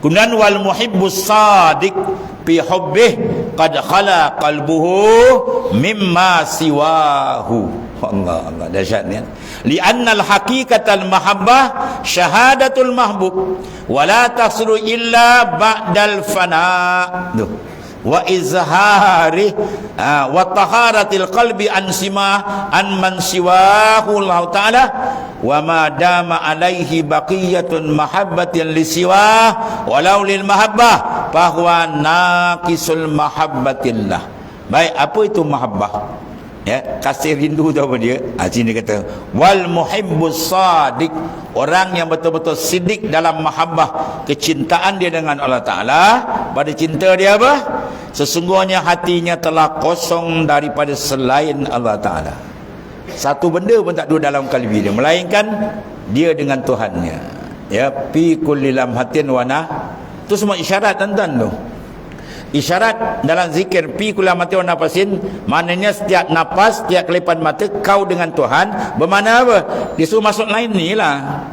Kemudian wal muhibbus sadiq fi hubbih qad khala qalbuhu mimma siwahu. Allah dahsyat ni. Li'anna al-haqiqatal mahabbah syahadatul mahbub wa la tasru illa ba'dal fana. Wa izhari wa taharatil qalbi an man siwahu Allah Ta'ala wa ma dama alaihi baqiyatun mahabbatin li siwah walau lil mahabbah fahuwa naqisul mahabbatillah. Baik, apa itu mahabbah? Ya, kasih rindu tu apa dia? Sini kata wal muhibbus sadiq, orang yang betul-betul sidik dalam mahabbah, kecintaan dia dengan Allah Ta'ala. Pada cinta dia apa? Sesungguhnya hatinya telah kosong daripada selain Allah Ta'ala. Satu benda pun tak ada dalam kalbi dia, melainkan dia dengan Tuhannya. Ya, fi kulli lamhatin wa nah. Itu semua isyarat tuan-tuan tu. Isyarat dalam zikir fi kulli lamhatin wa nafasin, maknanya setiap nafas, setiap kelipan mata kau dengan Tuhan. Bermakna apa? Dia suruh masuk lain ni lah.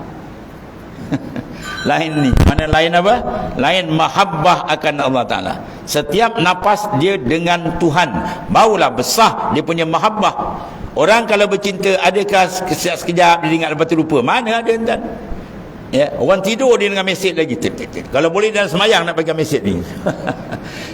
Lain ni, mana lain apa? Lain mahabbah akan Allah Ta'ala. Setiap nafas dia dengan Tuhan, barulah besar dia punya mahabbah. Orang kalau bercinta, adakah sekejap dia ingat lepas tu lupa? Mana ada tuan? Ya, orang tidur dia dengan mesej lagi. Kalau boleh dalam semayang nak pegang mesej ni.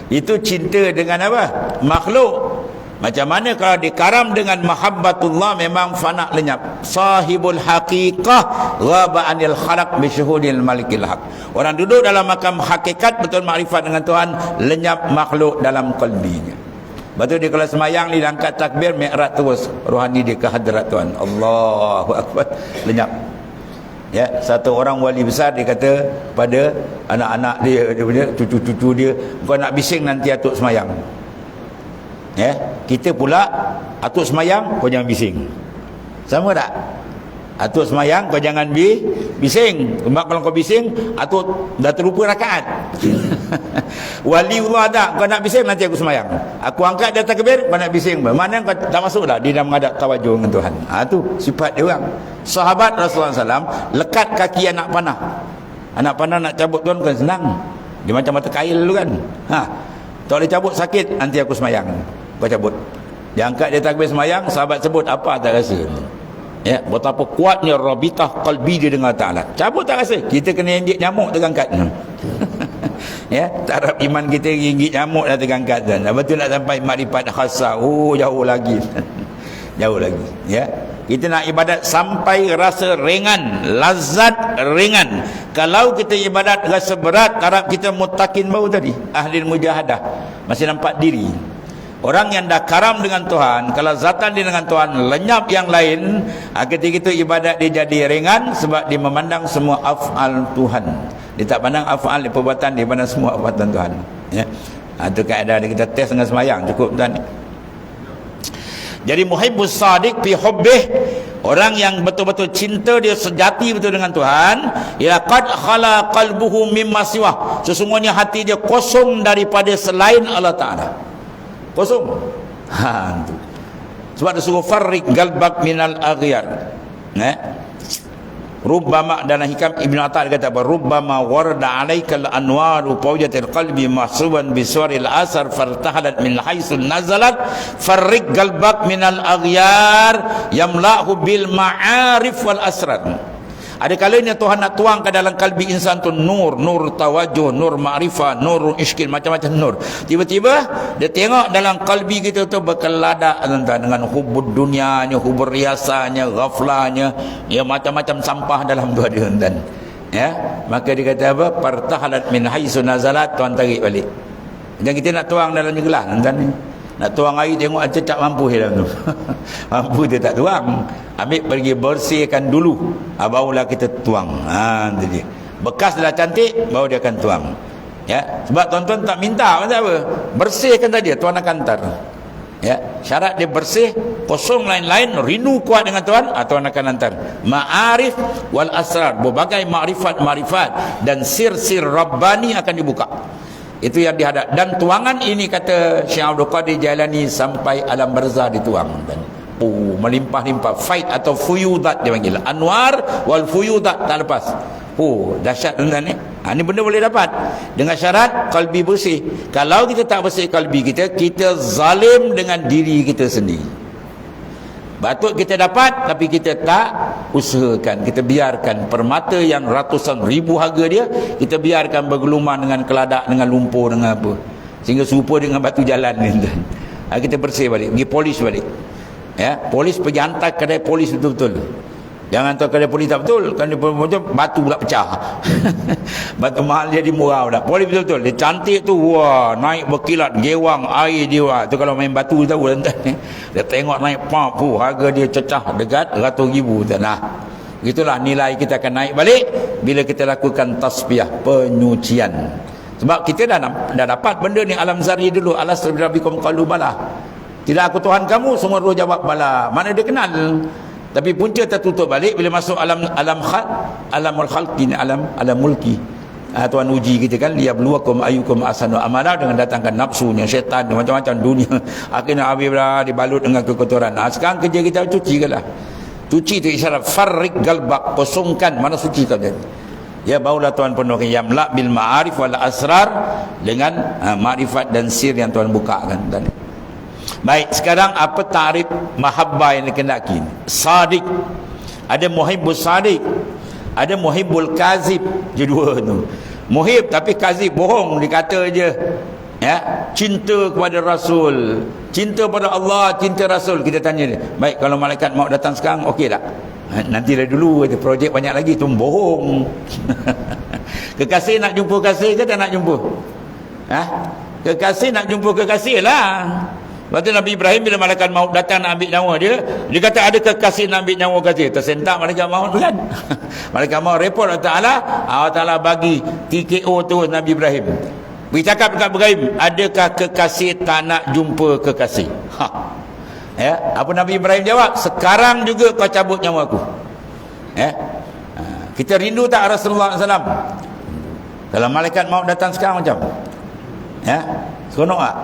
Itu cinta dengan apa? Makhluk. Macam mana kalau dikaram dengan mahabbatullah, memang fana lenyap. Sahibul haqiqah ghaba anil khalaq bi syuhudil malikil haq. Orang duduk dalam makam hakikat, betul makrifat dengan Tuhan, lenyap makhluk dalam qalbinya. Betul dia kalau semayang dia angkat takbir, mi'raj terus rohani dia ke hadrat Tuhan. Allahu akbar, lenyap. Ya, satu orang wali besar dia kata pada anak-anak dia punya cucu-cucu dia, kau nak bising nanti atuk semayang. Ya, kita pula atuk semayang, kau jangan bising. Sama tak? Atuk semayang, kau jangan bising. Sebab kalau kau bising, atuk dah terlupa rakaat. Waliullah tak, kau nak bising nanti aku semayang. Aku angkat dia takbir, kau nak bising. Mana kau tak masuk dah, dia dah menghadap tawajuh dengan Tuhan. Tu sifat dia orang. Sahabat Rasulullah SAW lekat kaki anak panah. Anak panah nak cabut tuan bukan senang. Dia macam mata kail dulu kan. Tak boleh cabut, sakit, nanti aku semayang. Kau cabut. Dia angkat dia takbir semayang, sahabat sebut apa tak rasa. Ya, betapa kuatnya rabitah qalbi dia dengan Ta'ala. Cabut tak rasa. Kita kena injik nyamuk terangkat. Ya, taraf iman kita injik nyamuk dah terangkat kan. Lepas tu nak sampai makrifat khasah. Jauh lagi. Jauh lagi. Ya. Kita nak ibadat sampai rasa ringan, lazat ringan. Kalau kita ibadat rasa berat, taraf kita mutakin bau tadi, ahli mujahadah, masih nampak diri. Orang yang dah karam dengan Tuhan, kalau zatan dia dengan Tuhan, lenyap yang lain, ketika itu ibadat dia jadi ringan sebab dia memandang semua af'al Tuhan. Dia tak pandang af'al, dia perbuatan, dia pandang semua perbuatan Tuhan. Ya. Itu kaedah kita test dengan semayang, cukup tuan. Jadi muhibbus sadiq fi hubbih, orang yang betul-betul cinta, dia sejati betul dengan Tuhan, ya qad khala qalbuhu mimma siwah, sesungguhnya hati dia kosong daripada selain Allah Taala. Kosong. Itu. Sebab dia suruh farriq galbak minal aghyar. Rubbama, dalam hikam Ibn Atta kata apa? Rubbama warada alaikal anwaru fawjatil qalbi mahsuban biswaril asar fartahalat min haisul nazalat farriq galbak minal aghyar yamla'hu bil ma'arif wal asrar. Ada kalanya Tuhan nak tuang ke dalam kalbi insan tu nur, nur tawajuh, nur ma'rifah, nur iskil, macam-macam nur. Tiba-tiba dia tengok dalam kalbi kita tu berkeladak dengan hubud dunianya, hubud riasanya, ghaflahnya, ya macam-macam sampah dalam tu ada tuan. Ya, maka dia kata apa? Partahalat min haisu nazalat, Tuhan tarik balik. Jangan kita nak tuang dalam gelas tuan. Nak tuang air tengok aja tak mampu dalam tu. Mampu dia tak tuang. Ambil pergi bersihkan dulu, barulah kita tuang. Itu dia. Bekas dah cantik, baru dia akan tuang. Ya, sebab tuan-tuan tak minta macam apa? Bersihkan tadi, Tuhan akan hantar. Ya, syarat dia bersih, kosong lain-lain, rindu kuat dengan Tuhan, Tuhan akan hantar. Ma'arif wal asrar, berbagai ma'rifat dan sir-sir Rabbani akan dibuka. Itu yang dihadap. Dan tuangan ini kata Syekh Abdul Qadir Jailani sampai alam barzah dituang. Melimpah-limpah. Faid atau fuyudat dia panggil. Anwar wal fuyudat tak lepas. Dahsyat tuan-tuan ni. Ini benda boleh dapat dengan syarat kalbi bersih. Kalau kita tak bersih kalbi kita, kita zalim dengan diri kita sendiri. Patut kita dapat, tapi kita tak usahakan. Kita biarkan permata yang ratusan ribu harga dia, kita biarkan bergelumang dengan keladak, dengan lumpur, dengan apa, sehingga serupa dengan batu jalan ni. Kita bersih balik, pergi polis balik. Ya, polis pergi hantar kedai polis betul-betul. Jangan tahu kedai polis tak betul, kan dia macam batu pula pecah. Batu mahal jadi murah dah. Polis betul-betul, dia cantik tu, wah, naik berkilat, gewang air dia. Tu kalau main batu tahu tuan. Dia tengok naik pump, harga dia cecah dekat RM100,000. Nah, gitulah nilai kita akan naik balik bila kita lakukan tasbiyah, penyucian. Sebab kita dah dapat benda ni alam zari dulu. Alas rabbikum qalu bala. Tidak aku Tuhan kamu, semua roh jawab bala. Mana dia kenal? Tapi punca tertutup balik bila masuk alamul khalqi, alam mulki. Tuhan uji kita kan, liyabluwakum ayyukum ahsanu amala, dengan datangkan nafsunya, syaitan, macam-macam dunia. Akhirnya habislah dibalut dengan kekotoran. Sekarang kerja kita cucikanlah. Cuci itu isyarat farriq galbak, kosongkan, mana suci kau jadi. Ya, barulah Tuhan penuhkan yamla bil ma'arif wal asrar, dengan ma'rifat dan sir yang Tuhan bukakan tadi. Baik, sekarang apa ta'rif mahabbah yang dikendaki? Sadiq. Ada muhibbus sadiq, ada muhibbul kazib. Dia dua tu. Muhib tapi kazib, bohong, dikata je. Ya, cinta kepada Rasul, cinta pada Allah, cinta Rasul. Kita tanya dia, baik kalau malaikat mau datang sekarang, okey tak? Nanti dah dulu, ada projek banyak lagi. Tu bohong. Kekasih nak jumpa kekasih ke tak nak jumpa? Kekasih nak jumpa kekasih lah. Lepas tu Nabi Ibrahim bila malaikat maut datang nak ambil nyawa dia, dia kata ada kekasih nak ambil nyawa kekasih. Tersentak malaikat maut tu kan. Malaikat maut report Allah Ta'ala bagi TKO tu Nabi Ibrahim. Pergi cakap dekat Ibrahim, adakah kekasih tak nak jumpa kekasih? Ya, apa Nabi Ibrahim jawab? Sekarang juga kau cabut nyawa aku. Ya. Kita rindu tak Rasulullah SAW? Kalau malaikat maut datang sekarang macam? Ya, seronok tak?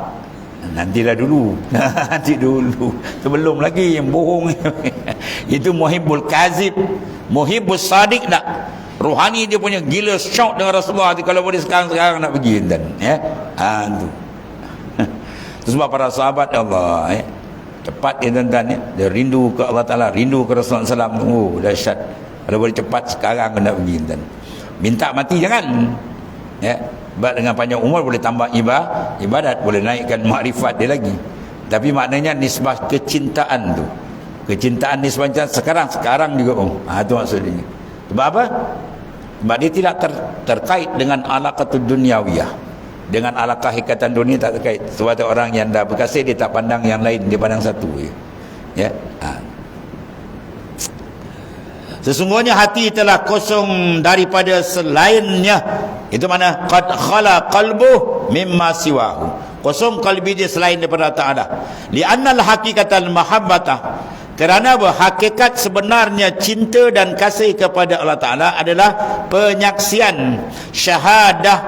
Nantilah dulu. Nanti dulu. Sebelum lagi yang bohong. Itu muhibbul kazib. Muhibbus sadiq tak. Rohani dia punya gila syok dengan Rasulullah. Kalau boleh sekarang nak pergi. Ya. Itu. Itu sebab para sahabat Allah. Ya. Cepat ya tuan-tuan. Ya. Dia rindu ke Allah Ta'ala. Rindu ke Rasulullah SAW. Oh, dahsyat. Kalau boleh cepat sekarang nak pergi. Tuan. Minta mati jangan. Ya. Dengan panjang umur boleh tambah ibadat, boleh naikkan makrifat dia lagi. Tapi maknanya nisbah kecintaan tu, Kecintaan ni sepanjang sekarang juga itu maksudnya. Sebab apa? Sebab dia tidak terkait dengan alaqatud dunyawiyah. Dengan alaqah ikatan dunia tak terkait. Sebab tu orang yang dah berkasih dia tak pandang yang lain, dia pandang satu je. Ya. Sesungguhnya hati telah kosong daripada selainnya. Itu mana? Qad khala qalbuh mimma siwahu. Kosong kalbi dia selain daripada Allah Ta'ala. Li'annal haqiqatal mahabbatah. Kerana hakikat sebenarnya cinta dan kasih kepada Allah Ta'ala adalah penyaksian syahadah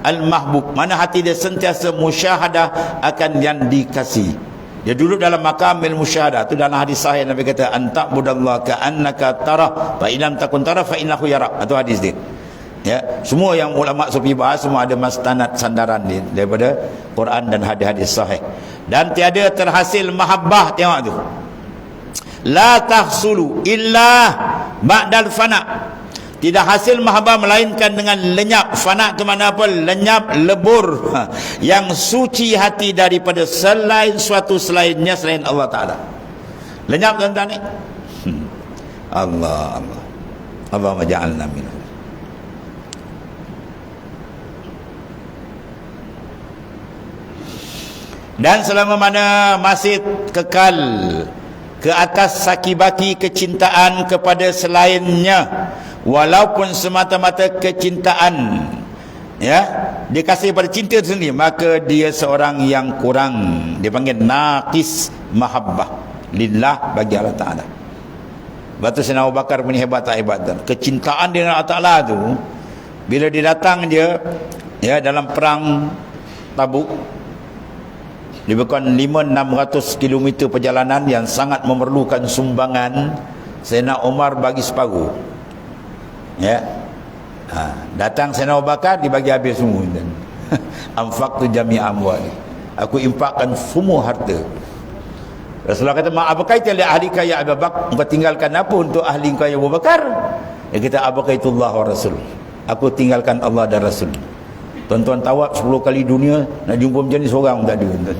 al-mahbub. Mana hati dia sentiasa musyahadah akan yang dikasih. Dia duduk dalam makamil musyahadah. Itu dalam hadis sahih Nabi kata, anta'budallaha ka'annaka tarah fa in lam takun tarah fa innahu yarak. Itu hadis dia. Ya, semua yang ulama sufi bahas semua ada mastanad sandaran dia daripada Quran dan hadis-hadis sahih. Dan tiada terhasil mahabbah, tengok tu. La tahsulu illa ba'dal fana. Tidak hasil mahabbah melainkan dengan lenyap. Fana tu mana apa? Lenyap, lebur. Yang suci hati daripada selainnya selain Allah Ta'ala. Lenyap tuan-tuan ni. Allah. Allahumma ja'alna minhum. Dan selama mana masih kekal ke atas saki-baki kecintaan kepada selainnya, walaupun semata-mata kecintaan, ya, dia kasih pada cinta sendiri, maka dia seorang yang kurang. Dia panggil naqis mahabbah lillah, bagi Allah Ta'ala. Batu Sayyidina Abu Bakar punya hebat tak hebat tu? Kecintaan dia dengan Allah Ta'ala tu, bila dia datang dia, ya, dalam perang Tabuk, lebih kurang 500-600 km perjalanan yang sangat memerlukan sumbangan, Sayyidina Umar bagi separuh. Ya. Datang Sayyidina Abu Bakar, dibagi habis semua. Anfaqtu jami'a amwali. Aku infakkan semua harta. Rasulullah kata, "Ma abaqaita li ahlika ya Abu Bakar?" Engkau tinggalkan apa untuk ahli engkau ya Abu Bakar? Dia kata, "Abaqaitullah wa rasul." Aku tinggalkan Allah dan Rasul. Tuan-tuan tawab 10 kali dunia, nak jumpa macam ni seorang tak ada.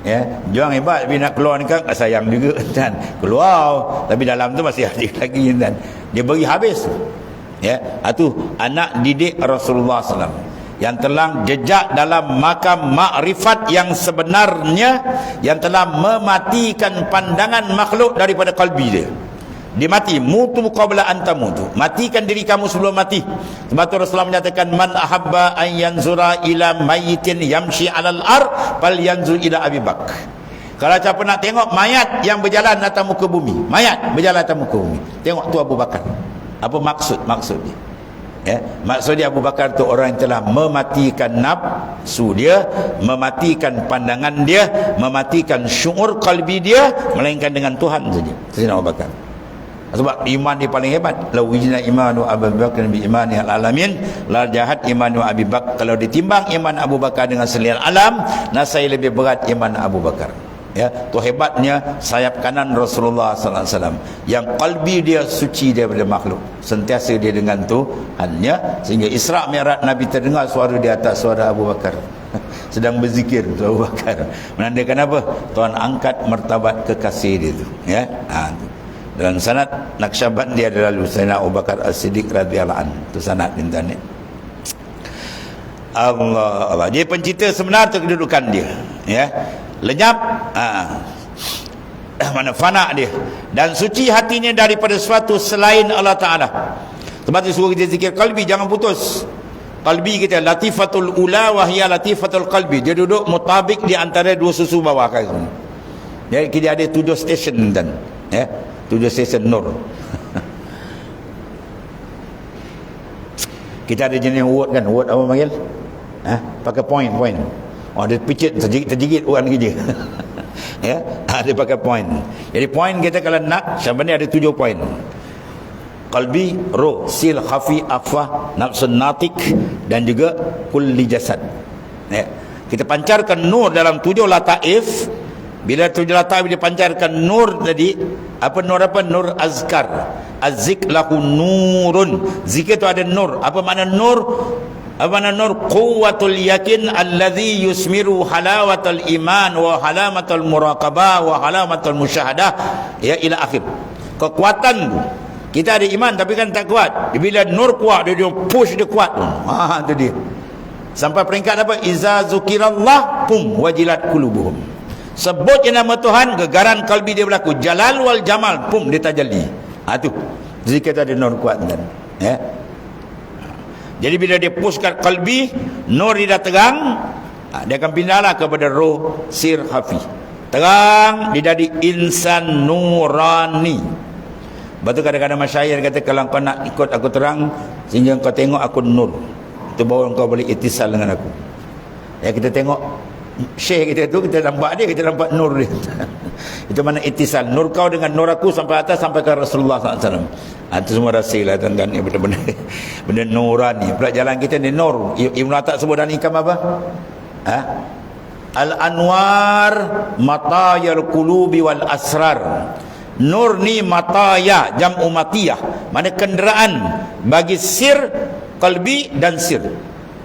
Ya, juang hebat tapi nak keluar ni kan sayang juga kan. Keluar tapi dalam tu masih ada lagi kan. Dia beri habis. Ya, itu anak didik Rasulullah SAW yang telah jejak dalam makam makrifat yang sebenarnya, yang telah mematikan pandangan makhluk daripada kalbi dia. Dia mati, mutu qabla an tamutu. Matikan diri kamu sebelum mati. Sebab tu Rasulullah menyatakan, man ahabba an yanzura ila mayyitin yamshi 'alal ar fal yanzur ila Abi Bakar. Kalau siapa nak tengok mayat yang berjalan atas muka bumi, mayat berjalan atas muka bumi, tengok tu Abu Bakar. Apa maksud dia? Ya, maksud dia Abu Bakar tu orang yang telah mematikan nafsu dia, mematikan pandangan dia, mematikan syuur kalbi dia, melainkan dengan Tuhan saja. Sayyidina Abu Bakar. Sebab iman dia paling hebat. La wujina imanu Abu Bakar bi imani al-alamin la jahat imanu Abi Bakar. Kalau ditimbang iman Abu Bakar dengan selian alam, nasai lebih berat iman Abu Bakar. Ya, tu hebatnya sayap kanan Rasulullah sallallahu alaihi wasallam yang kalbi dia suci daripada makhluk. Sentiasa dia dengan Tuhannya, sehingga Isra Mi'raj Nabi terdengar suara di atas suara Abu Bakar. Sedang berzikir tu Abu Bakar. Menandakan apa? Tuhan angkat martabat kekasih dia tu. Ya. Dalam sanad Naqsyaband dia adalah Sayyidina Abu Bakar As-Siddiq radhiyallahu anhu. Itu sanad internet. Allah. Dia pencipta sebenar tu kedudukan dia. Ya. Lenyap, mana fana dia, dan suci hatinya daripada sesuatu selain Allah Ta'ala. Sebab itu suruh kita zikir kalbi, jangan putus. Kalbi kita latifatul ula wahya latifatul kalbi. Dia duduk mutabik di antara dua susu bawah kan. Jadi kita ada 7 stesen dan, ya, 7 stesen nur. Kita ada jenis word kan, word apa panggil? Pakai point. Oh, dia picit terjigit orang kerja. Ya, dia pakai point. Jadi point kita kalau nak, sebenarnya ada 7 point. Qalbi, ruh, sil, khafi, akhfah, nafsun natik, dan juga kulli jasad. Ya. Kita pancarkan nur dalam 7 lataif. Bila 7 lataif dipancarkan nur tadi, apa nur apa? Nur azkar. Az-zik lahu nurun. Zikir tu ada nur. Apa makna nur? Apa makna nur? Quwwatul yakin alladhi yusmiru halawatul iman wa halamatul muraqabah wa halamatul musyahadah, ya ila akhir. Kekuatan tu, kita ada iman tapi kan tak kuat. Bila nur kuat, dia push, dia kuat tu. Itu dia. Sampai peringkat apa? Iza zukirallah pum wajilat qulubuhum. Sebut je nama Tuhan, gegaran kalbi dia berlaku. Jalal wal jamal pum dia tajalli. Tu zikir ada nur kuat kan. Ya. Jadi bila dia pushkan kalbi, nur dia dah terang, dia akan pindahlah kepada roh sir hafi. Terang, dia jadi insan nurani. Lepas tu kadang-kadang masyair kata, kalau kau nak ikut aku terang, sehingga kau tengok aku nur, itu baru kau boleh itisal dengan aku. Ya, kita tengok syekh kita tu, kita nampak dia, kita nampak nur dia. Itu mana itisal. Nur kau dengan nur aku sampai atas, sampai ke Rasulullah SAW. Itu semua rahsia lah tuan-tuan. Benda-benda benda nurani. Pula jalan kita ni nur. Ibn Atak sebut dalam Hikam apa? Al-anwar matayal qulubi wal asrar. Nur ni mataya, jam'u matiyah, mana kenderaan bagi sir qalbi dan sir.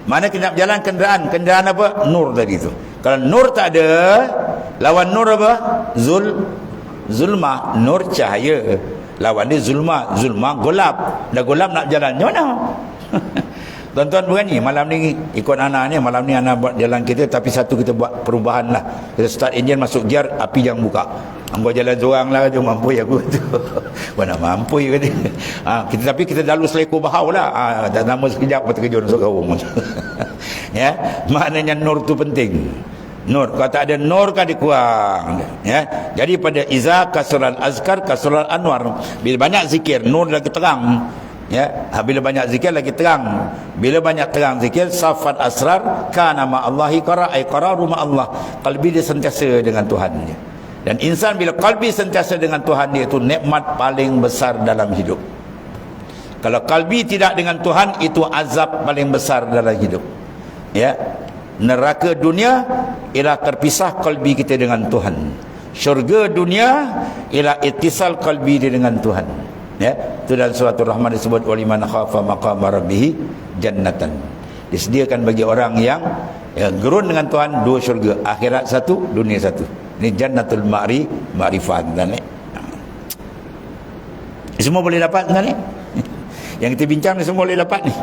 Mana kita nak berjalan kenderaan apa? Nur tadi tu. Kalau nur tak ada, lawan nur apa? Zulmah. Nur cahaya, lawan dia zulmah golap. Dah golap nak jalan macam mana? Tuan-tuan berani malam ni ikut anak ni, malam ni anak buat jalan kita, tapi satu kita buat perubahan lah. Kita start engine, masuk gear, api jangan buka. Ambil jalan seorang lah, dia mampu ya aku tu. Mana mampu ya dia. Tapi kita lalu selekor bahau lah. Tak nama sekejap apa terkejut masuk kawung. Ya, maknanya nur tu penting. Nur, kalau tak ada nur kan dia kurang. Ya, jadi pada iza kasral azkar kasral anwar. Bila banyak zikir, nur lagi terang. Ya, bila banyak zikir lagi terang. Bila banyak terang zikir, safat asrar kana ma Allahi qara ay qararu ma Allah. Qalbi dia sentiasa dengan Tuhan dia. Dan insan bila qalbi sentiasa dengan Tuhan dia, itu nikmat paling besar dalam hidup. Kalau qalbi tidak dengan Tuhan, itu azab paling besar dalam hidup. Ya, neraka dunia ialah terpisah qalbi kita dengan Tuhan. Syurga dunia ialah ittisal qalbi dia dengan Tuhan. Ya, itu dalam surah Ar-Rahman disebut waliman khafa maqama rabbih jannatan. Disediakan bagi orang yang gerun dengan Tuhan dua syurga, akhirat satu, dunia satu. Ini jannatul ma'rifat kan ni. Semua boleh dapat kan ni. Yang kita bincang ni semua boleh dapat ni.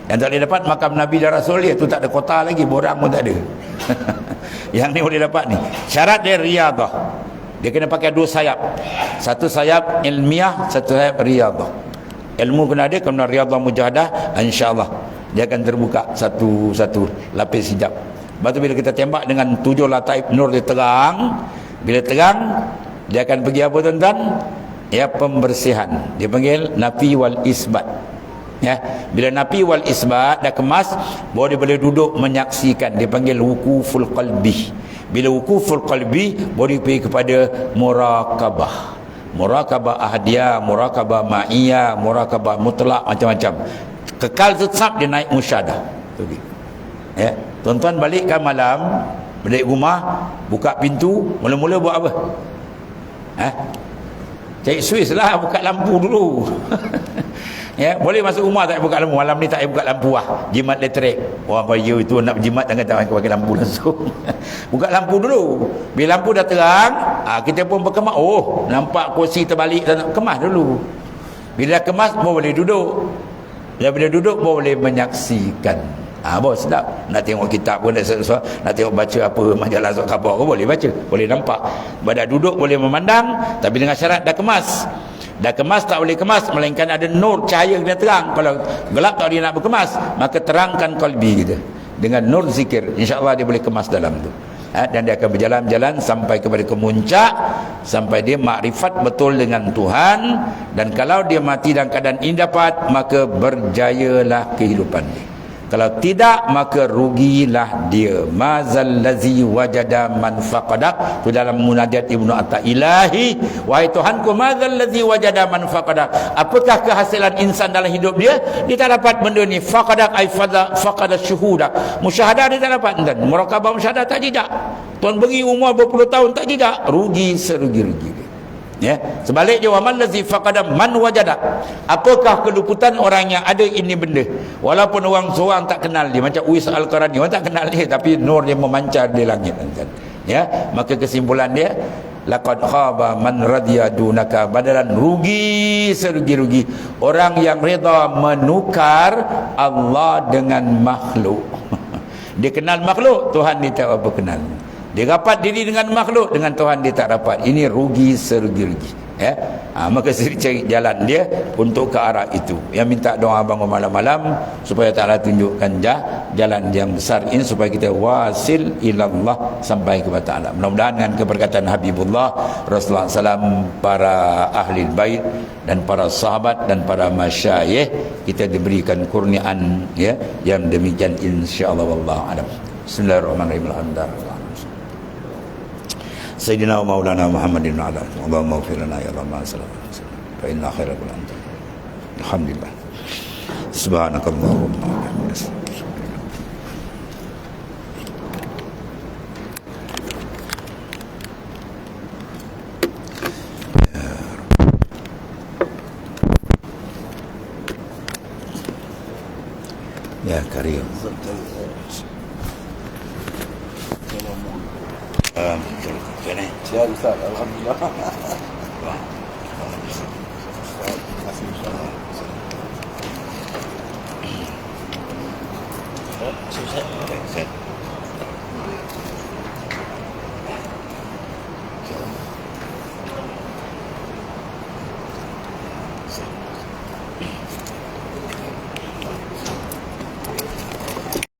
Yang tak boleh dapat makam Nabi dan Rasul dia tu tak ada kota lagi, borang pun tak ada. Yang ni boleh dapat ni. Syarat dia riyadah. Dia kena pakai dua sayap. Satu sayap ilmiah, satu sayap riyadah. Ilmu kena ada, kena riyadah mujahadah, insya-Allah dia akan terbuka satu lapis hijab. Lepas tu bila kita tembak dengan 7 lataif nur dia terang, bila terang dia akan pergi apa tuan-tuan? Ya, pembersihan. Dia panggil nafi wal isbat. Ya, bila nafi wal isbat dah kemas, baru dia boleh duduk menyaksikan. Dia panggil wukuful qalbi. Bila wukuful qalbi, baru dia pergi kepada muraqabah. Muraqabah ahdiyah, muraqabah ma'iyah, muraqabah mutlak, macam-macam. Kekal tetap dia naik musyadah. Tu dia. Ya, tuan-tuan balikkan malam, balik rumah, buka pintu, mula-mula buat apa? Cari suis lah, buka lampu dulu. Ya, boleh masuk rumah tak buka lampu. Malam ni tak buka lampu lah. Jimat elektrik. Orang bahaya itu nak berjimat jangan tak pakai lampu langsung. Buka lampu dulu. Bila lampu dah terang, kita pun berkemas. Oh, nampak kursi terbalik, kemas dulu. Bila dah kemas, boleh duduk. Bila duduk, boleh menyaksikan. Bos sedap. Nak tengok kitab pun, nak tengok baca apa majalah sok khabar pun boleh baca, boleh nampak. Pada duduk boleh memandang, tapi dengan syarat dah kemas. Dah kemas tak boleh kemas, melainkan ada nur cahaya kena terang. Kalau gelap tak dia nak berkemas, maka terangkan qalbi kita dengan nur zikir, insya-Allah dia boleh kemas dalam tu. Dan dia akan berjalan-jalan sampai kepada kemuncak, sampai dia makrifat betul dengan Tuhan. Dan kalau dia mati dalam keadaan ini dapat, maka berjayalah kehidupan dia. Kalau tidak, maka rugilah dia. Mazal lazi wajada man faqadak. Itu dalam munajat Ibnu Attailahi, wahai Tuhanku, mazal lazi wajada man faqadak. Apakah kehasilan insan dalam hidup dia? Dia tak dapat benda ni. Faqadak ay faqada syuhuda. Musyahadah dia tak dapat. Dan muraqabah musyahadah tak jejak. Tuan beri umur berpuluh tahun tak jejak. Rugi serugi-rugi dia. Ya, sebaliknya waman lazi faqada man wajada. Apakah keluputan orang yang ada ini benda? Walaupun orang seorang tak kenal dia, macam Uwais Al-Qarani, orang tak kenal dia tapi nur dia memancar di langit kan. Ya, maka kesimpulan dia laqad khaba man radiya dunaka badalan, rugi serugi-rugi orang yang reda menukar Allah dengan makhluk. Dia kenal makhluk, Tuhan dia tak apa kenal. Dia rapat diri dengan makhluk, dengan Tuhan dia tak rapat. Ini rugi serugi-rugi. Ya, maka cari jalan dia untuk ke arah itu. Yang minta doa bangun malam-malam supaya Ta'ala tunjukkan jalan yang besar ini supaya kita wasil ilallah sampai kepada Ta'ala. Mudah-mudahan dengan keberkatan Habibullah Rasulullah SAW, para ahli bait dan para sahabat dan para masyayikh, kita diberikan kurniaan ya yang demikian insyaallah. Wallahu a'lam. Bismillahirrahmanirrahim. Alhamdulillah. Sayyidina wa maulana Muhammadin wa ala Allahumma ighfir lana ya Rabbana sallallahu alaihi wasallam fa inna khairal anta. Alhamdulillah. Subhanakallahumma wa bihamdika. Ya karim. Ya Ustaz, alhamdulillah. Terima kasih.